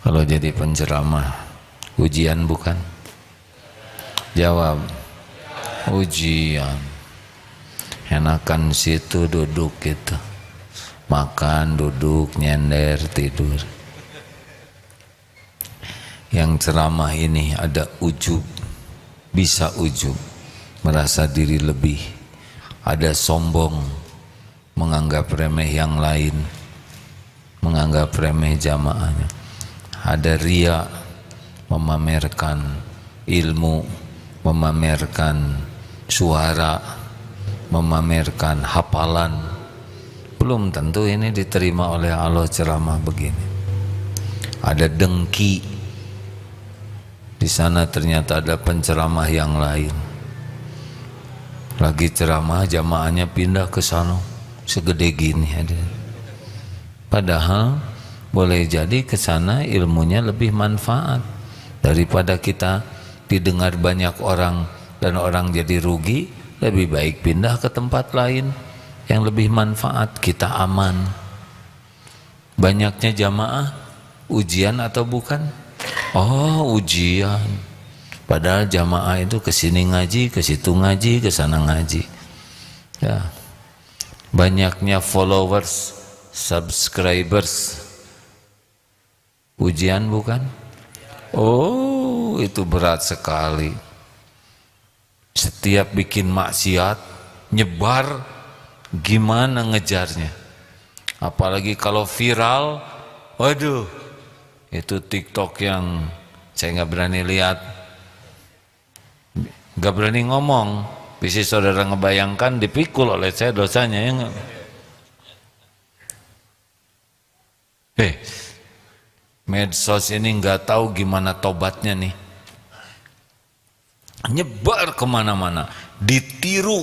Kalau jadi penceramah, ujian bukan? Jawab, ujian. Enakan situ duduk gitu, makan, duduk, nyender, tidur. Yang ceramah ini ada ujub, bisa ujub, merasa diri lebih, ada sombong, menganggap remeh yang lain, menganggap remeh jamaahnya, ada ria, memamerkan ilmu, memamerkan suara, memamerkan hafalan. Belum tentu ini diterima oleh Allah ceramah begini. Ada dengki, di sana ternyata ada penceramah yang lain, lagi ceramah jamaahnya pindah ke sana, segede gini ada. Padahal boleh jadi ke sana ilmunya lebih manfaat daripada kita didengar banyak orang dan orang jadi rugi. Lebih baik pindah ke tempat lain yang lebih manfaat, kita aman. Banyaknya jamaah ujian atau bukan? Oh, ujian. Padahal jamaah itu ke sini ngaji, ke situ ngaji, ke sana ngaji. Ya. Banyaknya followers, subscribers, ujian bukan? Oh, itu berat sekali. Setiap bikin maksiat nyebar, gimana ngejarnya? Apalagi kalau viral, waduh, itu TikTok yang saya nggak berani lihat, nggak berani ngomong. Bisa saudara ngebayangkan dipikul oleh saya dosanya ya nggak? Medsos ini nggak tahu gimana tobatnya nih. Nyebar kemana-mana, ditiru.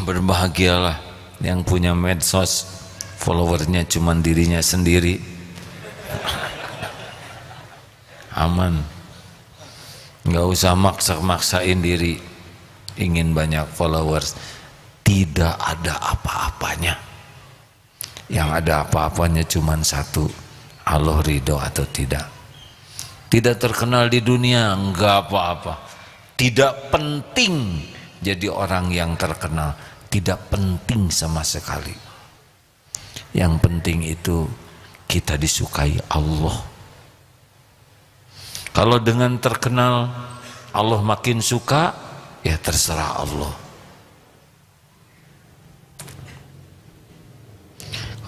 Berbahagialah yang punya medsos, followernya cuma dirinya sendiri, aman. Nggak usah maksa-maksain diri ingin banyak followers, tidak ada apa-apanya. Yang ada apa-apanya cuma satu, Allah ridho atau tidak. Tidak terkenal di dunia, enggak apa-apa. Tidak penting jadi orang yang terkenal, tidak penting sama sekali. Yang penting itu kita disukai Allah. Kalau dengan terkenal Allah makin suka, ya terserah Allah.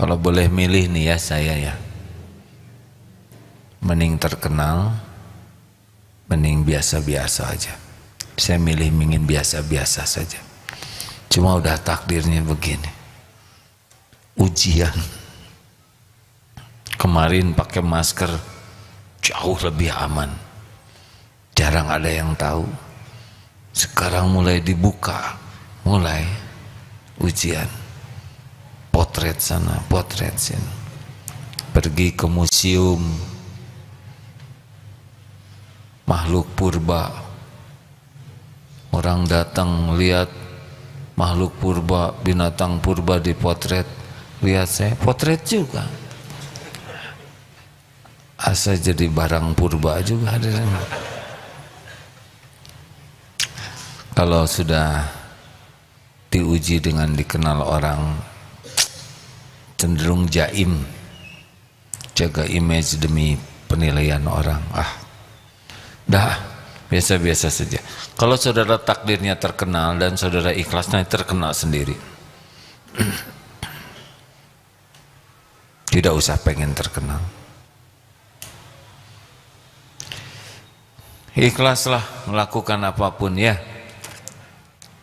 Kalau boleh milih nih ya saya ya, mending terkenal, mending biasa-biasa aja. Saya milih ingin biasa-biasa saja. Cuma udah takdirnya begini, ujian. Kemarin pakai masker jauh lebih aman, jarang ada yang tahu. Sekarang mulai dibuka, mulai ujian, potret sana, potret sini. Pergi ke museum makhluk purba, orang datang lihat makhluk purba, binatang purba dipotret, lihat saya potret juga, asa jadi barang purba juga ada. Kalau sudah diuji dengan dikenal orang, cenderung jaim, jaga image demi penilaian orang. Dah, biasa-biasa saja. Kalau saudara takdirnya terkenal dan saudara ikhlasnya terkenal sendiri, tidak usah pengen terkenal. Ikhlaslah melakukan apapun ya.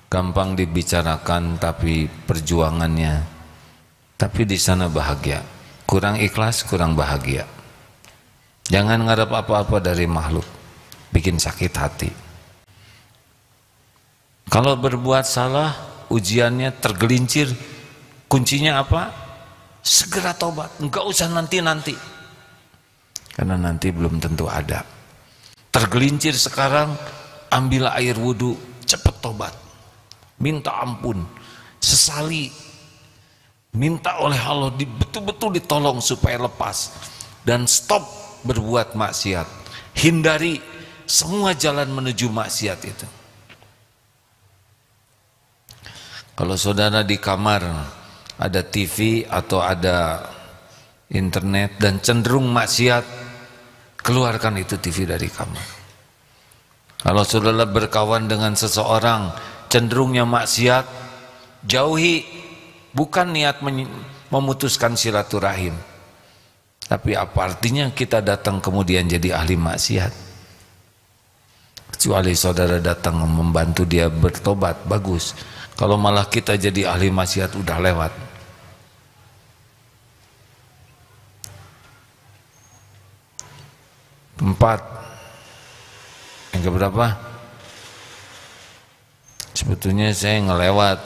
Gampang dibicarakan tapi perjuangannya. Tapi di sana bahagia. Kurang ikhlas, kurang bahagia. Jangan ngarep apa-apa dari makhluk. Bikin sakit hati. Kalau berbuat salah, ujiannya tergelincir. Kuncinya apa? Segera tobat. Enggak usah nanti-nanti. Karena nanti belum tentu ada. Tergelincir sekarang, ambil air wudhu, cepat tobat, minta ampun, sesali, minta oleh Allah betul-betul ditolong supaya lepas, dan stop berbuat maksiat, hindari semua jalan menuju maksiat itu. Kalau saudara di kamar ada TV atau ada internet dan cenderung maksiat, keluarkan itu TV dari kamar. Kalau saudara berkawan dengan seseorang cenderungnya maksiat, jauhi. Bukan niat memutuskan silaturahim, tapi apa artinya kita datang kemudian jadi ahli maksiat? Kecuali saudara datang membantu dia bertobat, bagus. Kalau malah kita jadi ahli maksiat, udah lewat. Empat. Yang keberapa? Sebetulnya saya ngelewat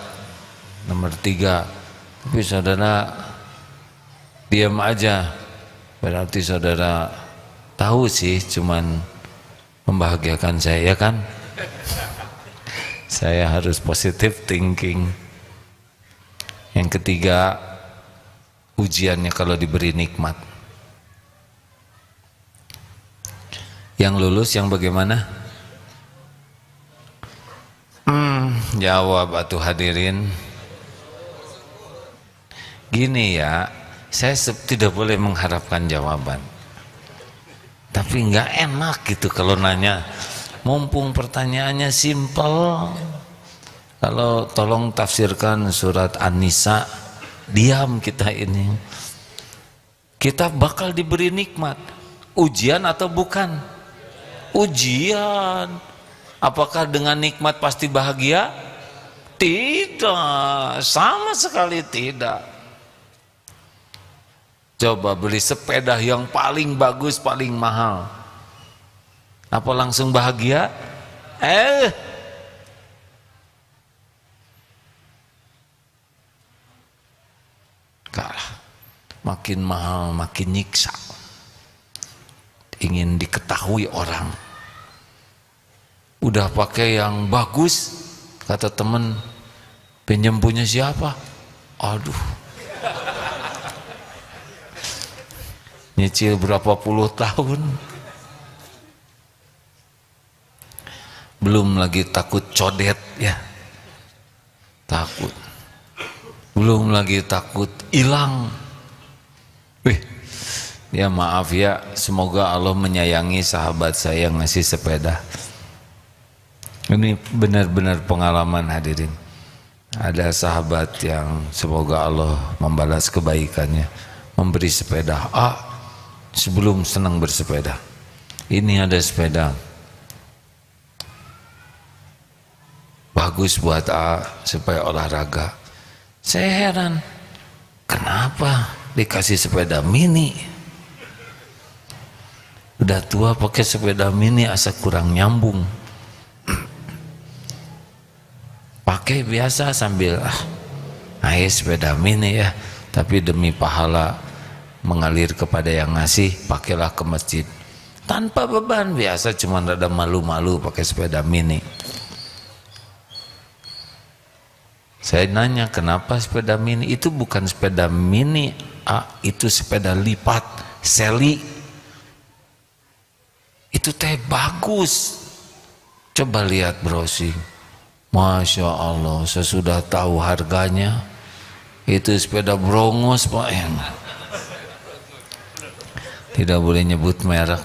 nomor 3, tapi saudara diam aja. Berarti saudara tahu sih, cuman membahagiakan saya, ya kan? Saya harus positive thinking. Yang ketiga, ujiannya kalau diberi nikmat. Yang lulus yang bagaimana? Jawab atuh hadirin. Gini ya, saya tidak boleh mengharapkan jawaban. Tapi nggak enak gitu kalau nanya. Mumpung pertanyaannya simpel. Kalau tolong tafsirkan surat An-Nisa, diam kita ini. Kita bakal diberi nikmat. Ujian atau bukan? Ujian. Apakah dengan nikmat pasti bahagia? Tidak, sama sekali tidak. Coba beli sepeda yang paling bagus, paling mahal, apa langsung bahagia? Kalah. Makin mahal makin nyiksa. Ingin diketahui orang. Udah pakai yang bagus, kata temen, pinjam punya siapa? Aduh, nyicil berapa puluh tahun. Belum lagi takut codet ya, takut. Belum lagi takut hilang. Ya maaf ya, semoga Allah menyayangi sahabat saya yang ngasih sepeda. Ini benar-benar pengalaman hadirin. Ada sahabat yang semoga Allah membalas kebaikannya, memberi sepeda A sebelum senang bersepeda. Ini ada sepeda bagus buat A supaya olahraga. Saya heran, kenapa dikasih sepeda mini? Udah tua pakai sepeda mini asa kurang nyambung. Pakai biasa sambil ayo sepeda mini ya, tapi demi pahala mengalir kepada yang ngasih, pakailah ke masjid tanpa beban. Biasa cuma rada malu-malu pakai sepeda mini. Saya nanya, kenapa sepeda mini? Itu bukan sepeda mini, itu sepeda lipat, seli. Itu teh bagus. Coba lihat browsing. Masya Allah, saya sudah tahu harganya. Itu sepeda brongos Pak. Tidak boleh nyebut merek.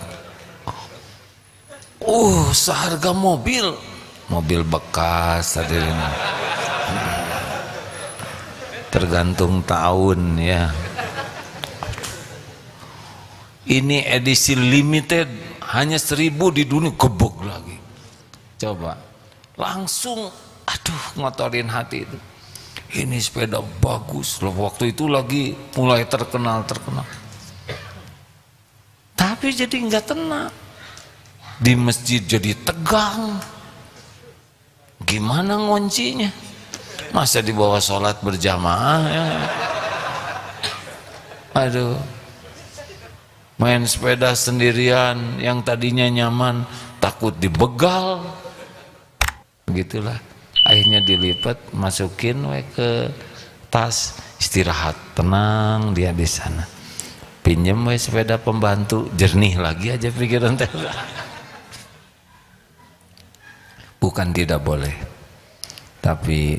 Seharga mobil. Mobil bekas hadirin. Tergantung tahun ya. Ini edisi limited, hanya 1000 di dunia, gebog lagi. Coba langsung aduh ngotorin hati itu. Ini sepeda bagus loh, waktu itu lagi mulai terkenal. Tapi jadi nggak tenang. Di masjid jadi tegang. Gimana nguncinya? Masa di bawah sholat berjamaah ya? Aduh, main sepeda sendirian yang tadinya nyaman takut dibegal. Begitulah, akhirnya dilipat, masukin ke tas, istirahat, tenang dia di sana. Pinjem sepeda pembantu, jernih lagi aja pikiran teh. Bukan tidak boleh, tapi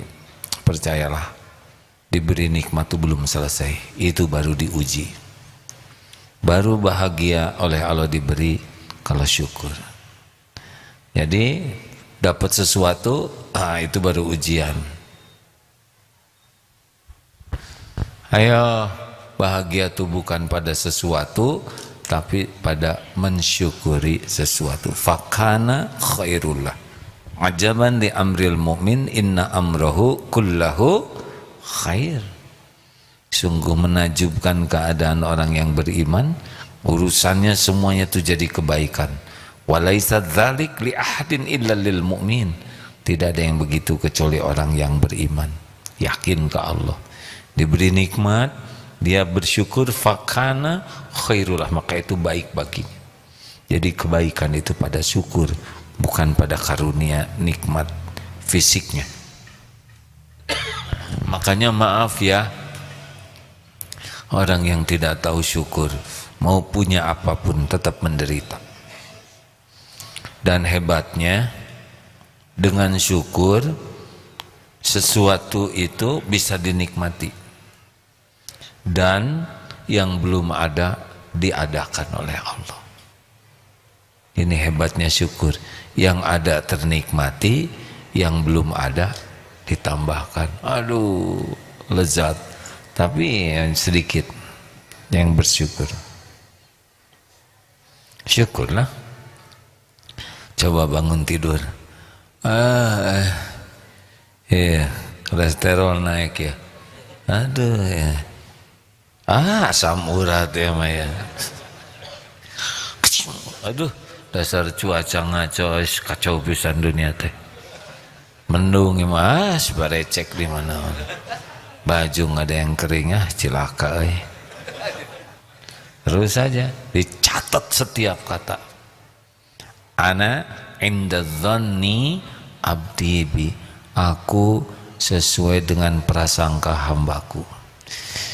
percayalah, diberi nikmat itu belum selesai, itu baru diuji. Baru bahagia oleh Allah diberi kalau syukur. Jadi dapat sesuatu, itu baru ujian. Ayo, bahagia itu bukan pada sesuatu, tapi pada mensyukuri sesuatu. Fakana khairullah. Ajaban li amril mu'min inna amrahu kullahu khair. Sungguh menajubkan keadaan orang yang beriman, urusannya semuanya itu jadi kebaikan. Walaisa dzalik li ahadin illa lil mu'min. Tidak ada yang begitu kecuali orang yang beriman, yakin ke Allah. Diberi nikmat, dia bersyukur, fakana khairullah, maka itu baik baginya. Jadi kebaikan itu pada syukur, bukan pada karunia nikmat fisiknya. Makanya maaf ya, orang yang tidak tahu syukur, mau punya apapun tetap menderita. Dan hebatnya, dengan syukur sesuatu itu bisa dinikmati, dan yang belum ada diadakan oleh Allah. Ini hebatnya syukur, yang ada ternikmati, yang belum ada ditambahkan. Aduh, lezat. Tapi sedikit yang bersyukur. Syukurlah. Coba bangun tidur, iya, kolesterol naik ya, aduh ya, asam urat ya Maya, aduh, dasar cuaca ngaco, kacau pisan dunia teh, mendung ya barecek di mana, baju nggak ada yang kering, cilaka, terus saja dicatat setiap kata. Ana inda dhanni abdi bi, aku sesuai dengan prasangka hambaku.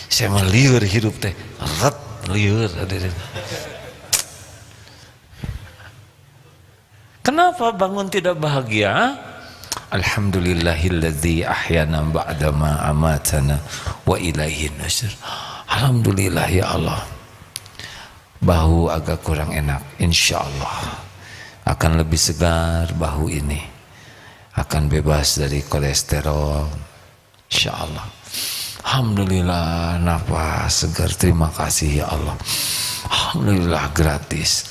Saya meliur hidup teh, ret liur. Kenapa bangun tidak bahagia? Alhamdulillahilladzi ahyana ba'dama amatana wa ilaihin nusyur. Alhamdulillah ya Allah. Bahu agak kurang enak, insyaallah akan lebih segar bahu ini, akan bebas dari kolesterol insyaallah. Alhamdulillah, nafas segar, terima kasih ya Allah. Alhamdulillah, gratis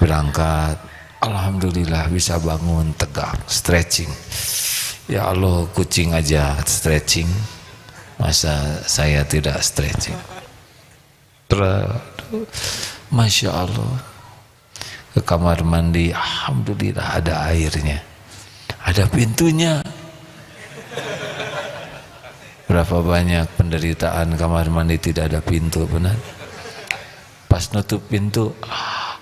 berangkat, alhamdulillah bisa bangun tegak, stretching. Ya Allah, kucing aja stretching, masa saya tidak stretching? Masya Allah. Ke kamar mandi, alhamdulillah ada airnya, ada pintunya. Berapa banyak penderitaan kamar mandi tidak ada pintu, benar? Pas nutup pintu,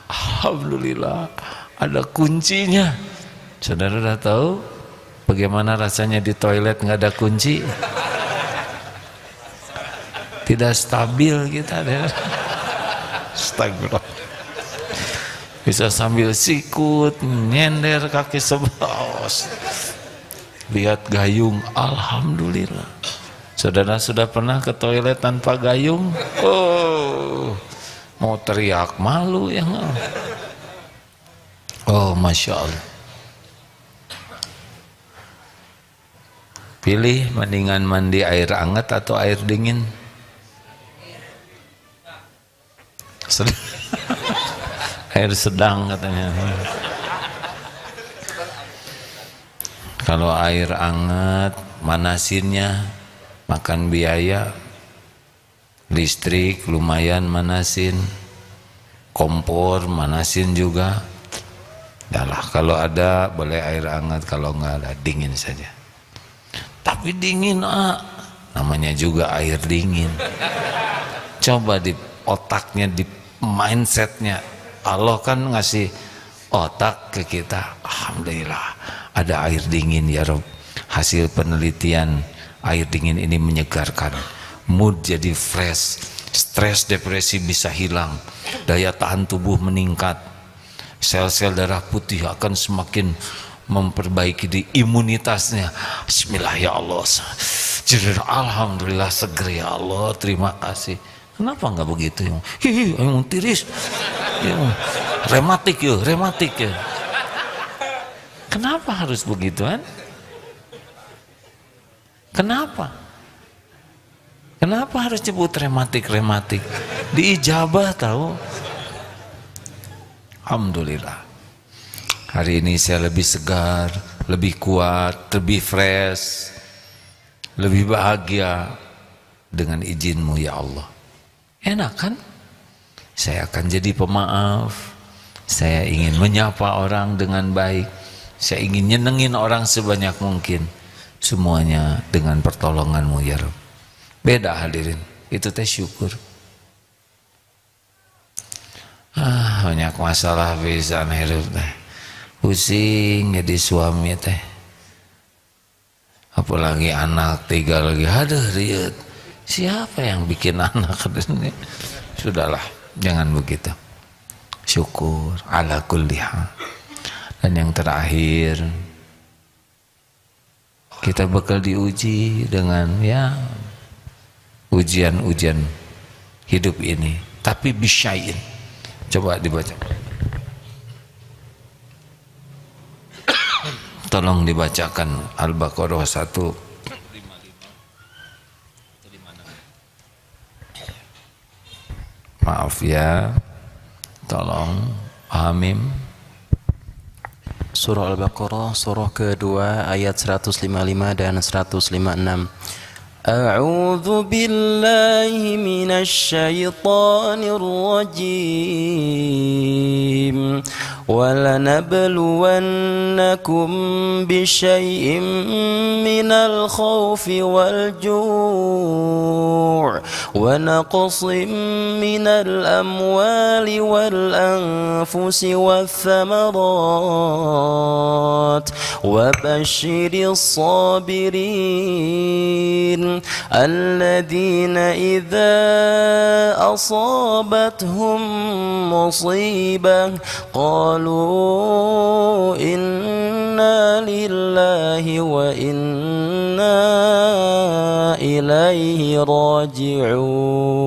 alhamdulillah ada kuncinya. Saudara udah tahu bagaimana rasanya di toilet nggak ada kunci? Tidak stabil kita, astagfirullah. Bisa sambil sikut, nyender kaki sebelah, lihat gayung, alhamdulillah. Saudara sudah pernah ke toilet tanpa gayung? Oh, mau teriak malu ya. Oh, masya Allah. Pilih, mendingan mandi air hangat atau air dingin? Air sedang katanya. Kalau air hangat manasinnya makan biaya, listrik lumayan manasin, kompor manasin juga. Yalah, kalau ada boleh air hangat, kalau enggak ada dingin saja. Tapi dingin namanya juga air dingin. Coba di otaknya, di mindsetnya, Allah kan ngasih otak ke kita. Alhamdulillah ada air dingin ya Rob. Hasil penelitian, air dingin ini menyegarkan, mood jadi fresh, stres depresi bisa hilang, daya tahan tubuh meningkat, sel-sel darah putih akan semakin memperbaiki di imunitasnya. Bismillah ya Allah, alhamdulillah, seger ya Allah, terima kasih. Kenapa nggak begitu? Yang tiris, rematik ya. Kenapa harus begitu kan? Kenapa harus sebut rematik? Diijabah tahu. Alhamdulillah. Hari ini saya lebih segar, lebih kuat, lebih fresh, lebih bahagia dengan izin-Mu ya Allah. Enak kan? Saya akan jadi pemaaf. Saya ingin menyapa orang dengan baik. Saya ingin nyenengin orang sebanyak mungkin. Semuanya dengan pertolongan-Mu ya Rabb. Beda hadirin, itu teh syukur. Banyak masalah bisa hidup teh. Pusing jadi suami teh. Apalagi anak 3 lagi, aduh riut. Siapa yang bikin anak? Sudahlah, jangan begitu. Syukur ala kulli hal. Dan yang terakhir, kita bakal diuji dengan ujian-ujian hidup ini, tapi bisyai'in. Coba dibaca. Tolong dibacakan Al-Baqarah 155. Maaf ya, tolong Hamim. Surah Al-Baqarah, surah kedua, ayat 155 dan 156. A'udzu billahi minasy syaithanir rajim. وَلَنَبْلُوَنَّكُمْ بِشَيْءٍ مِّنَ الْخَوْفِ وَالْجُوعِ وَنَقْصٍ مِّنَ الْأَمْوَالِ وَالْأَنفُسِ وَالثَّمَرَاتِ وَبَشِّرِ الصَّابِرِينَ الَّذِينَ إِذَا أَصَابَتْهُم مُّصِيبَةٌ قالوا إنا لله وإنا إليه راجعون.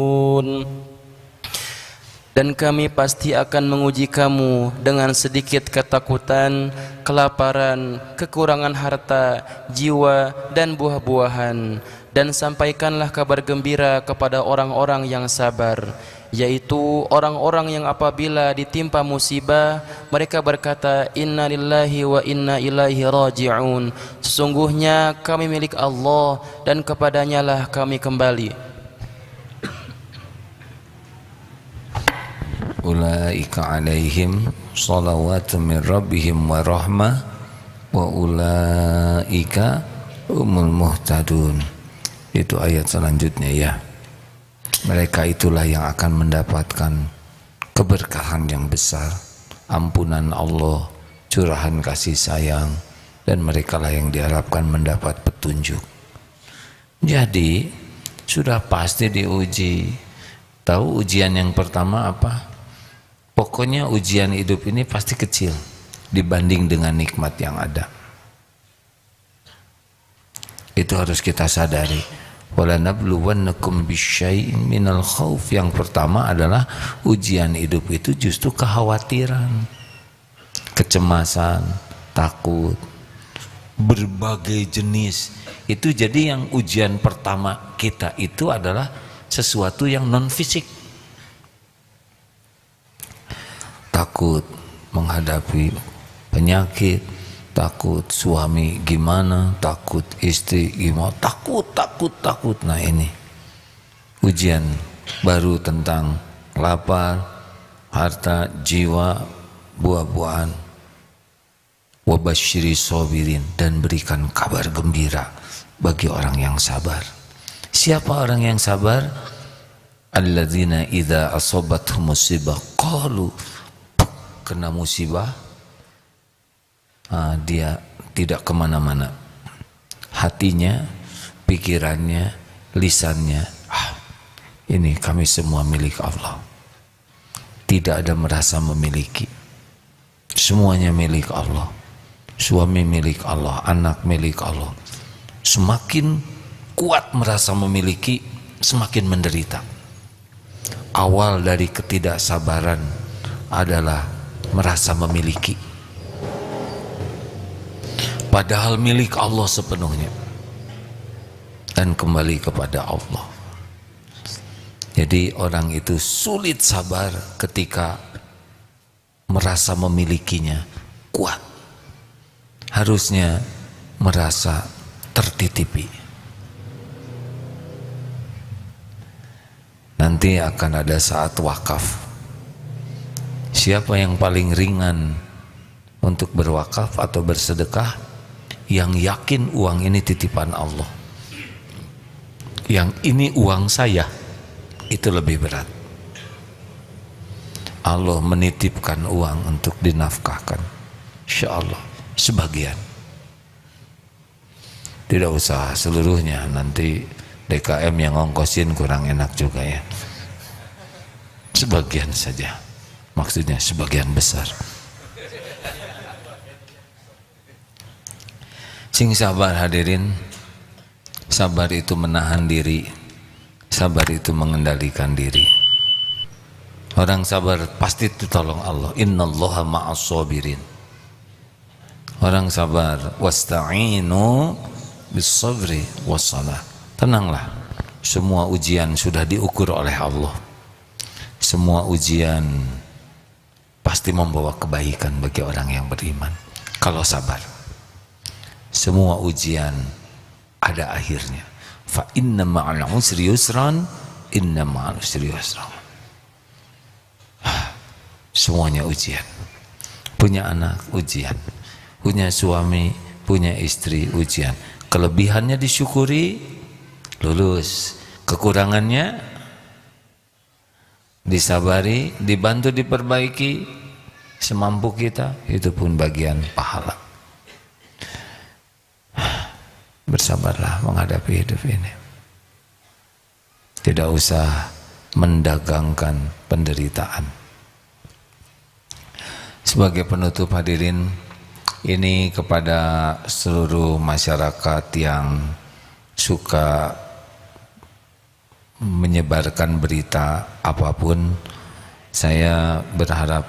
Dan kami pasti akan menguji kamu dengan sedikit ketakutan, kelaparan, kekurangan harta, jiwa, dan buah-buahan. Dan sampaikanlah kabar gembira kepada orang-orang yang sabar, yaitu orang-orang yang apabila ditimpa musibah mereka berkata inna lillahi wa inna ilaihi raji'un. Sesungguhnya kami milik Allah dan kepadanya lah kami kembali. Ulaika alaihim salawatu min rabbihim wa rahmah wa ulaika humul muhtadun. Itu ayat selanjutnya ya. Mereka itulah yang akan mendapatkan keberkahan yang besar, ampunan Allah, curahan kasih sayang, dan mereka lah yang diharapkan mendapat petunjuk. Jadi sudah pasti diuji. Tahu ujian yang pertama apa? Pokoknya ujian hidup ini pasti kecil dibanding dengan nikmat yang ada. Itu harus kita sadari. Walanabluwannakum bisyai'in minal khauf. Yang pertama adalah ujian hidup itu justru kekhawatiran, kecemasan, takut, berbagai jenis. Itu jadi yang ujian pertama kita itu adalah sesuatu yang non fisik. takut menghadapi penyakit, takut suami gimana, takut istri gimana, takut. Nah ini ujian baru tentang lapar, harta, jiwa, buah-buahan. Wabasyiri sobirin, dan berikan kabar gembira bagi orang yang sabar. Siapa orang yang sabar? Alladzina idza asabathum musibah qalu, kena musibah, dia tidak kemana-mana, hatinya, pikirannya, lisannya, ini kami semua milik Allah. Tidak ada merasa memiliki, semuanya milik Allah. Suami milik Allah, anak milik Allah. Semakin kuat merasa memiliki, semakin menderita. Awal dari ketidaksabaran adalah merasa memiliki, padahal milik Allah sepenuhnya, dan kembali kepada Allah. Jadi orang itu sulit sabar ketika merasa memilikinya kuat. Harusnya merasa tertitipi. Nanti akan ada saat wakaf. Siapa yang paling ringan untuk berwakaf atau bersedekah? Yang yakin uang ini titipan Allah, yang ini uang saya, itu lebih berat. Allah menitipkan uang untuk dinafkahkan, insya Allah sebagian, tidak usah seluruhnya, nanti DKM yang ngongkosin kurang enak juga ya. Sebagian saja, maksudnya sebagian besar. Sing sabar hadirin, sabar itu menahan diri, sabar itu mengendalikan diri. Orang sabar pasti ditolong Allah. Innallaha ma'as sabirin. Orang sabar, wasta'inu bis-sabri was-salah. Tenanglah, semua ujian sudah diukur oleh Allah. Semua ujian pasti membawa kebaikan bagi orang yang beriman kalau sabar. Semua ujian ada akhirnya. Fa inna ma'al usri yusran, inna ma'al usri yusran. Semuanya ujian. Punya anak ujian, punya suami, punya istri ujian. Kelebihannya disyukuri, lulus. Kekurangannya disabari, dibantu, diperbaiki semampu kita, itu pun bagian pahala. Bersabarlah menghadapi hidup ini. Tidak usah mendagangkan penderitaan. Sebagai penutup hadirin, ini kepada seluruh masyarakat yang suka menyebarkan berita apapun, saya berharap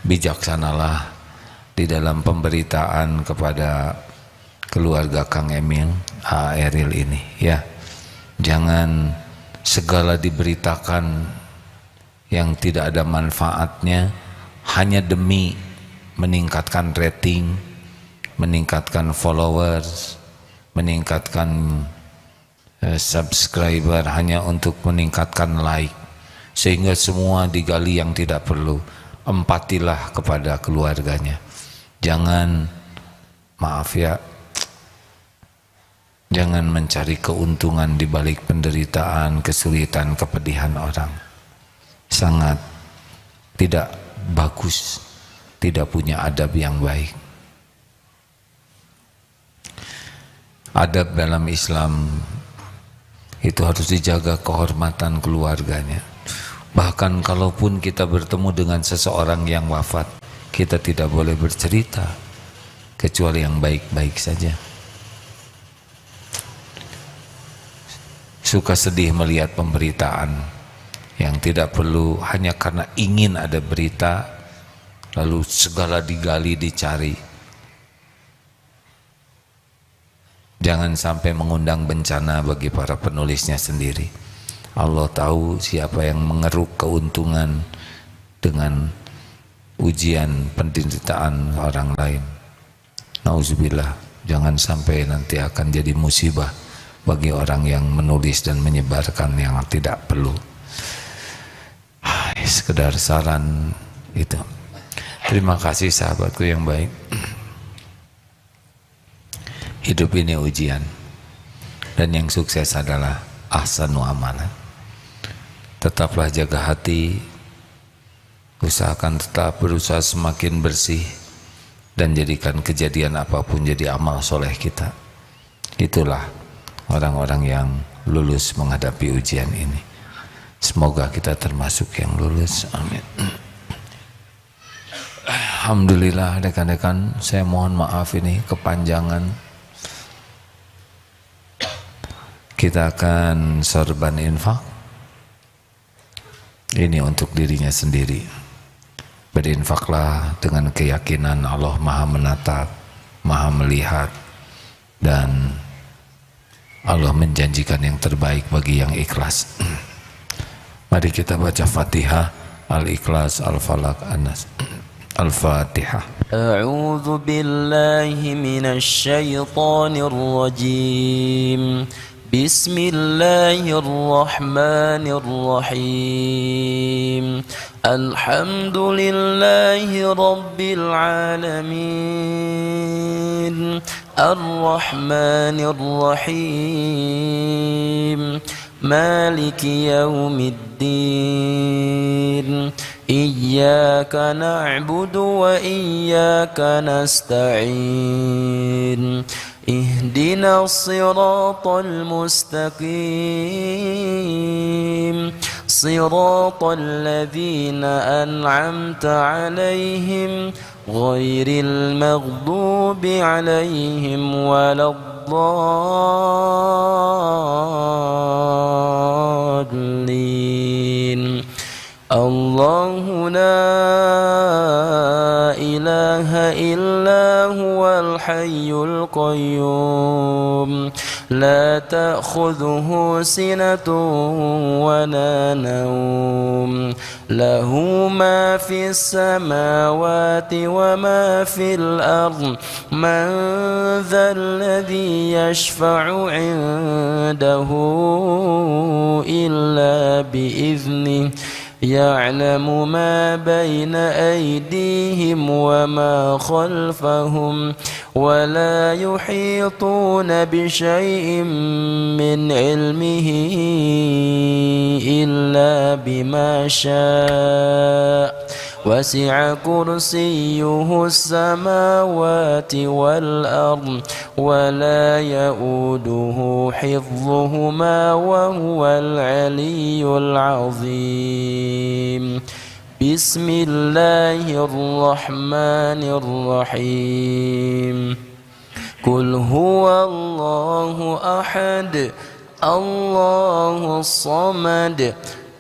bijaksanalah di dalam pemberitaan kepada keluarga Kang Emil, Eril ini ya. Jangan segala diberitakan yang tidak ada manfaatnya hanya demi meningkatkan rating, meningkatkan followers, meningkatkan subscriber, hanya untuk meningkatkan like, sehingga semua digali yang tidak perlu. Empatilah kepada keluarganya. Jangan, maaf ya, jangan mencari keuntungan di balik penderitaan, kesulitan, kepedihan orang. Sangat tidak bagus, tidak punya adab yang baik. Adab dalam Islam itu harus dijaga, kehormatan keluarganya. Bahkan kalaupun kita bertemu dengan seseorang yang wafat, kita tidak boleh bercerita kecuali yang baik-baik saja. Suka sedih melihat pemberitaan yang tidak perlu hanya karena ingin ada berita, lalu segala digali, dicari. Jangan sampai mengundang bencana bagi para penulisnya sendiri. Allah tahu siapa yang mengeruk keuntungan dengan ujian penderitaan orang lain. Nauzubillah, jangan sampai nanti akan jadi musibah bagi orang yang menulis dan menyebarkan yang tidak perlu. Sekedar saran itu. Terima kasih sahabatku yang baik. Hidup ini ujian, dan yang sukses adalah ahsanu amalan. Tetaplah jaga hati, usahakan tetap berusaha semakin bersih, dan jadikan kejadian apapun jadi amal soleh kita. Itulah orang-orang yang lulus menghadapi ujian ini. Semoga kita termasuk yang lulus, amin. Alhamdulillah rekan-rekan, saya mohon maaf ini kepanjangan. Kita akan sorban infak. Ini untuk dirinya sendiri. Berinfaklah dengan keyakinan Allah Maha menatap, Maha melihat, dan Allah menjanjikan yang terbaik bagi yang ikhlas. Mari kita baca Fatihah, Al-Ikhlas, Al-Falaq, An-Nas. Al-Fatihah. A'udzu billahi minasy syaithanir rajim. Bismillahirrahmanirrahim. Alhamdulillahi rabbil alamin. Ar-Rahmanir Rahim. Maliki yaumiddin. Iyyaka na'budu wa iyyaka nasta'in. اهدنا الصراط المستقيم صراط الذين أنعمت عليهم غير المغضوب عليهم ولا الضالين الله لا إله إلا هو الحي القيوم لا تأخذه سنة ولا نوم له ما في السماوات وما في الأرض من ذا الذي يشفع عنده إلا بإذنه يعلم ما بين أيديهم وما خلفهم ولا يحيطون بشيء من علمه إلا بما شاء وسع كرسيه السماوات والأرض ولا يؤوده حفظهما وهو العلي العظيم بسم الله الرحمن الرحيم قل هو الله أحد الله الصمد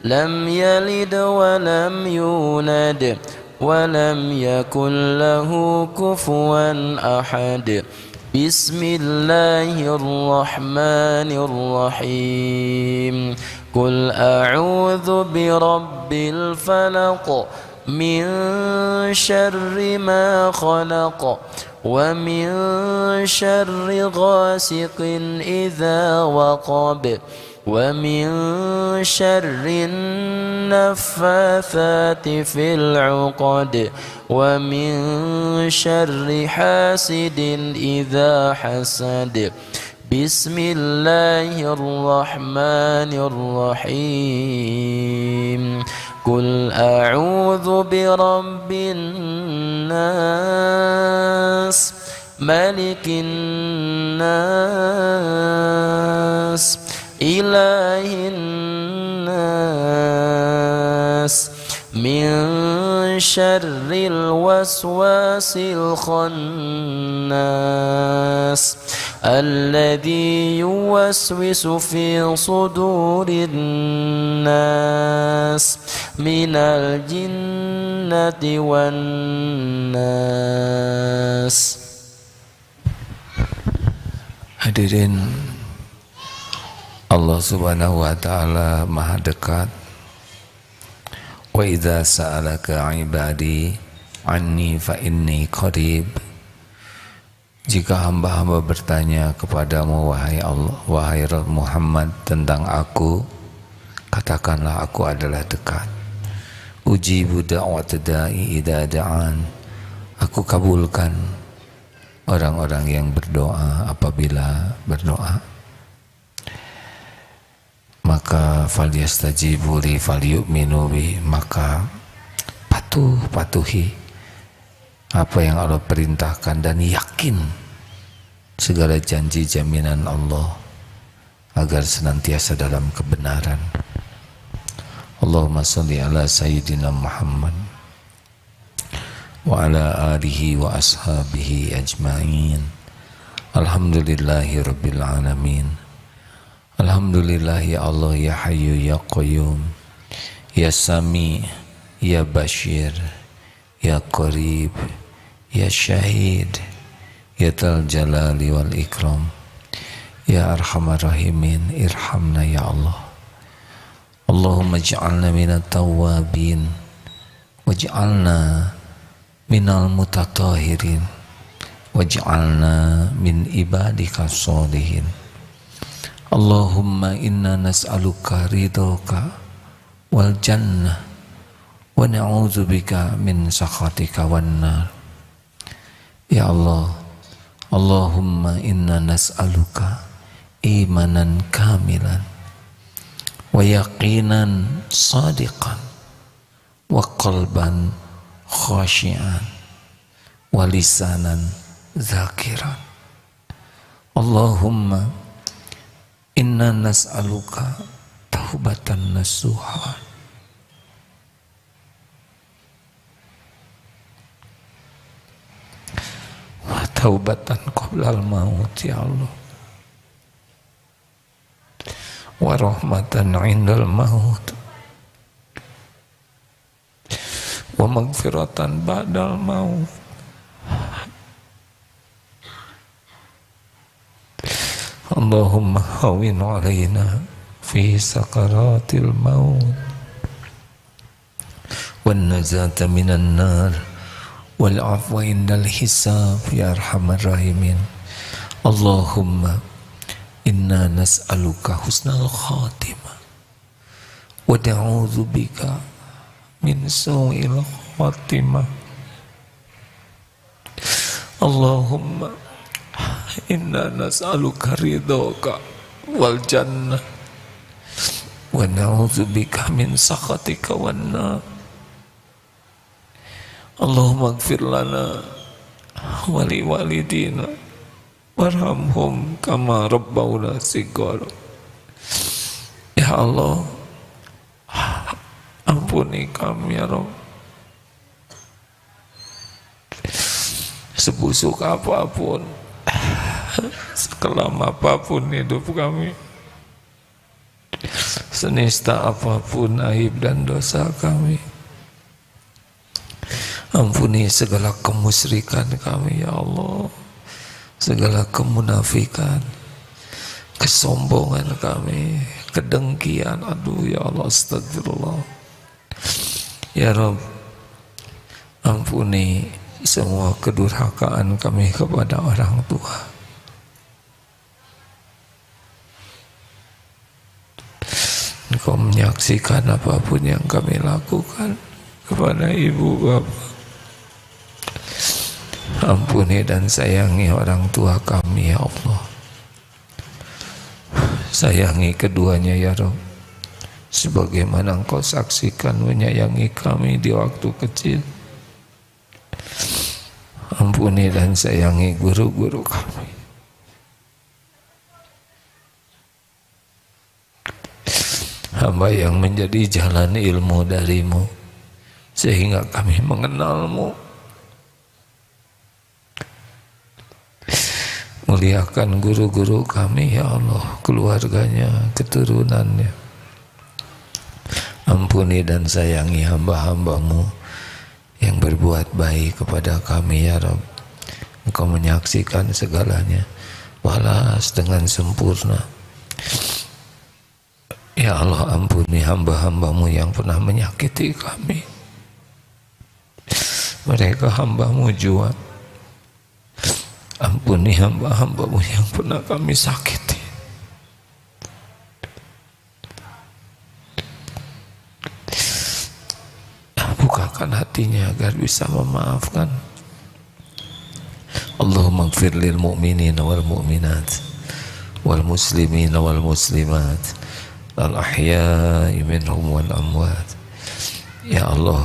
لم يلد ولم يولد ولم يكن له كفوا أحد بسم الله الرحمن الرحيم قل أعوذ برب الفلق من شر ما خلق ومن شر غاسق إذا وقب ومن شر النفاثات في العقد ومن شر حاسد إذا حسد بسم الله الرحمن الرحيم قل أعوذ برب الناس ملك الناس إله الناس من شر الوسواس الخناس الذي يوسوس في صدور الناس من الجنة والناس. Hadirin, Allah Subhanahu wa taala Maha dekat. Wa idza sa'alaka 'ibadi anni fa inni qarib. Jika hamba-hamba bertanya kepadamu wahai Allah, wahai Muhammad tentang aku, katakanlah aku adalah dekat. Ujibu da'wat da'i idza da'an. Aku kabulkan orang-orang yang berdoa apabila berdoa. Maka falyastajibu li falyu'minu bi, maka patuhi apa yang Allah perintahkan dan yakin segala janji jaminan Allah agar senantiasa dalam kebenaran. Allahumma salli ala sayyidina Muhammad wa ala alihi wa ashabihi ajma'in. Alhamdulillahi rabbil alamin. Alhamdulillah ya Allah ya Hayyu ya Qayyum, ya Sami, ya Bashir, ya Qarib, ya Syahid, ya Dzal Jalali wal Ikram, ya Arhamar Rahimin, irhamna ya Allah. Allahumma ij'alna minat tawwabin waj'alna minal mutatahirin waj'alna min ibadika sholihin. Allahumma inna nas'aluka ridhoka wal jannah wa na'udzubika min sakhatika wan nar. Ya Allah, Allahumma inna nas'aluka imanan kamilan wa yaqinan sadiqan wa qalban khashi'an wa lisanan zakiran. Allahumma inna nas'aluka taubatan nasuha wa taubatan qoblal maut ya Allah, wa rahmatan indal maut wa maghfiratan ba'dal maut. Allahumma hawin alaina fi sakaratil maut wan najata minan nar wal afwa indal hisab ya arhamar rahimin. Allahumma inna nas'aluka husnal khatimah wa na'udzu bika min su'il khatimah. Allahumma inna nas'aluka ridhoka wal jannah wa na'udzubika min sakhatika wan nar. Allahumma ighfir lana wa li walidina warhamhum kama rabbawna shighara. Ya Allah, ampuni kami ya Rabb, sebusuk apapun, sekelam apapun hidup kami, senista apapun aib dan dosa kami, ampuni segala kemusyrikan kami ya Allah, segala kemunafikan, kesombongan kami, kedengkian, aduh ya Allah, astagfirullah ya Rabb. Ampuni semua kedurhakaan kami kepada orang tua, Engkau menyaksikan apapun yang kami lakukan kepada ibu bapak. Ampuni dan sayangi orang tua kami ya Allah, sayangi keduanya ya Rabb, sebagaimana Engkau saksikan menyayangi kami di waktu kecil. Ampuni dan sayangi guru-guru kami. Hamba yang menjadi jalan ilmu darimu sehingga kami mengenalmu. Muliakan guru-guru kami ya Allah, keluarganya, keturunannya. Ampuni dan sayangi hamba-hambamu yang berbuat baik kepada kami ya Rabb. Engkau menyaksikan segalanya, balas dengan sempurna. Ya Allah, ampuni hamba-hambamu yang pernah menyakiti kami. mereka hamba-Mu jua. Ampuni hamba-hamba-Mu yang pernah kami sakiti. Bukakan hatinya agar bisa memaafkan. Allahumma ighfir lil mu'minina wal mu'minat wal muslimina wal muslimat al ahya'i minhum wal amwat. Ya Allah,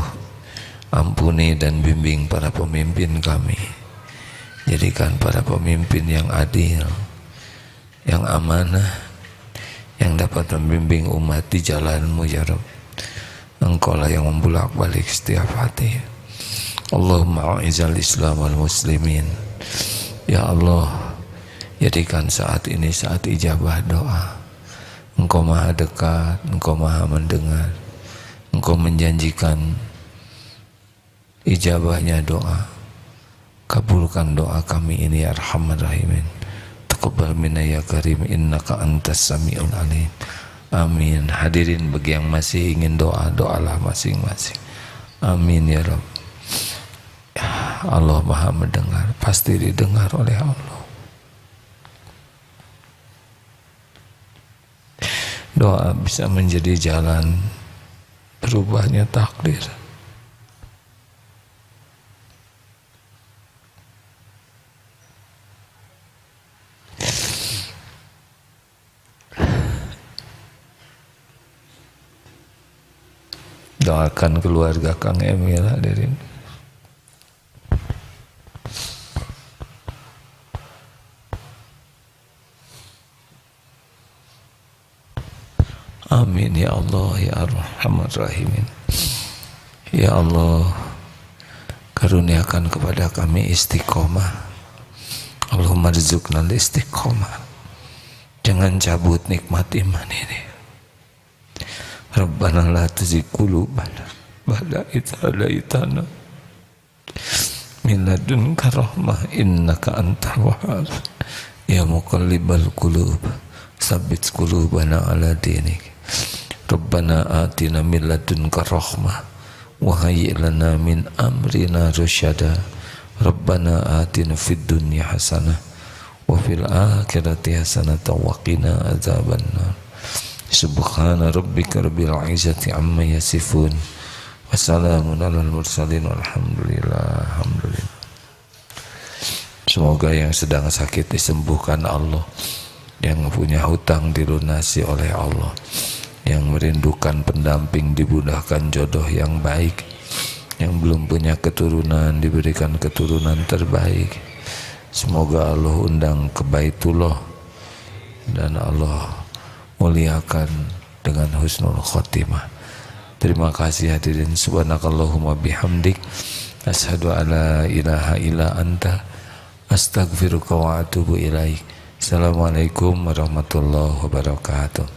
ampuni dan bimbing para pemimpin kami. Jadikan para pemimpin yang adil, yang amanah, yang dapat membimbing umat di jalan-Mu ya Rabb. Engkaulah yang membulak-balik setiap hati. Allahumma a'izal Islam wal muslimin. Ya Allah, jadikan saat ini saat ijabah doa. Engkau maha dekat, Engkau maha mendengar. Engkau menjanjikan ijabahnya doa. Kabulkan doa kami ini ya Arhamar Rahimin. Taqabbal minna ya Karim, innaka antas sami'ul alim. Amin. Hadirin bagi yang masih ingin doa, doalah masing-masing. Amin ya Rabb. Allah maha mendengar, pasti didengar oleh Allah. Doa bisa menjadi jalan berubahnya takdir. Doakan keluarga Kang Emil hadirin. Amin ya Allah ya Arhamar Rahimin. Ya Allah, karuniakan kepada kami istiqomah. Allahumma rizukna istiqomah. Jangan cabut nikmat iman ini. Rabbana la tuzigh qulubana ba'da idh hadaitana min ladunka rahmah innaka antal wahhab. Ya muqallibal qulub tsabbit qulubana ala dinik. Rabbana atina min ladunka rahmah wa hayyi' lana min amrina rasyada. Rabbana atina fid dunya hasanah wa fil akhirati hasanah wa qina adzabannar. Subhana rabbika rabbil izzati amma yasifun wa salamun alal mursalin walhamdulillah. Alhamdulillah. Semoga yang sedang sakit disembuhkan Allah, yang punya hutang dilunasi oleh Allah, yang merindukan pendamping dimudahkan jodoh yang baik, yang belum punya keturunan diberikan keturunan terbaik. Semoga Allah undang ke Baitullah dan Allah muliakan dengan husnul khotimah. Terima kasih hadirin. Subhanakallahumma bihamdik, asyhadu alla ilaha illa anta, astaghfiruka wa atubu ilaik. Assalamualaikum warahmatullahi wabarakatuh.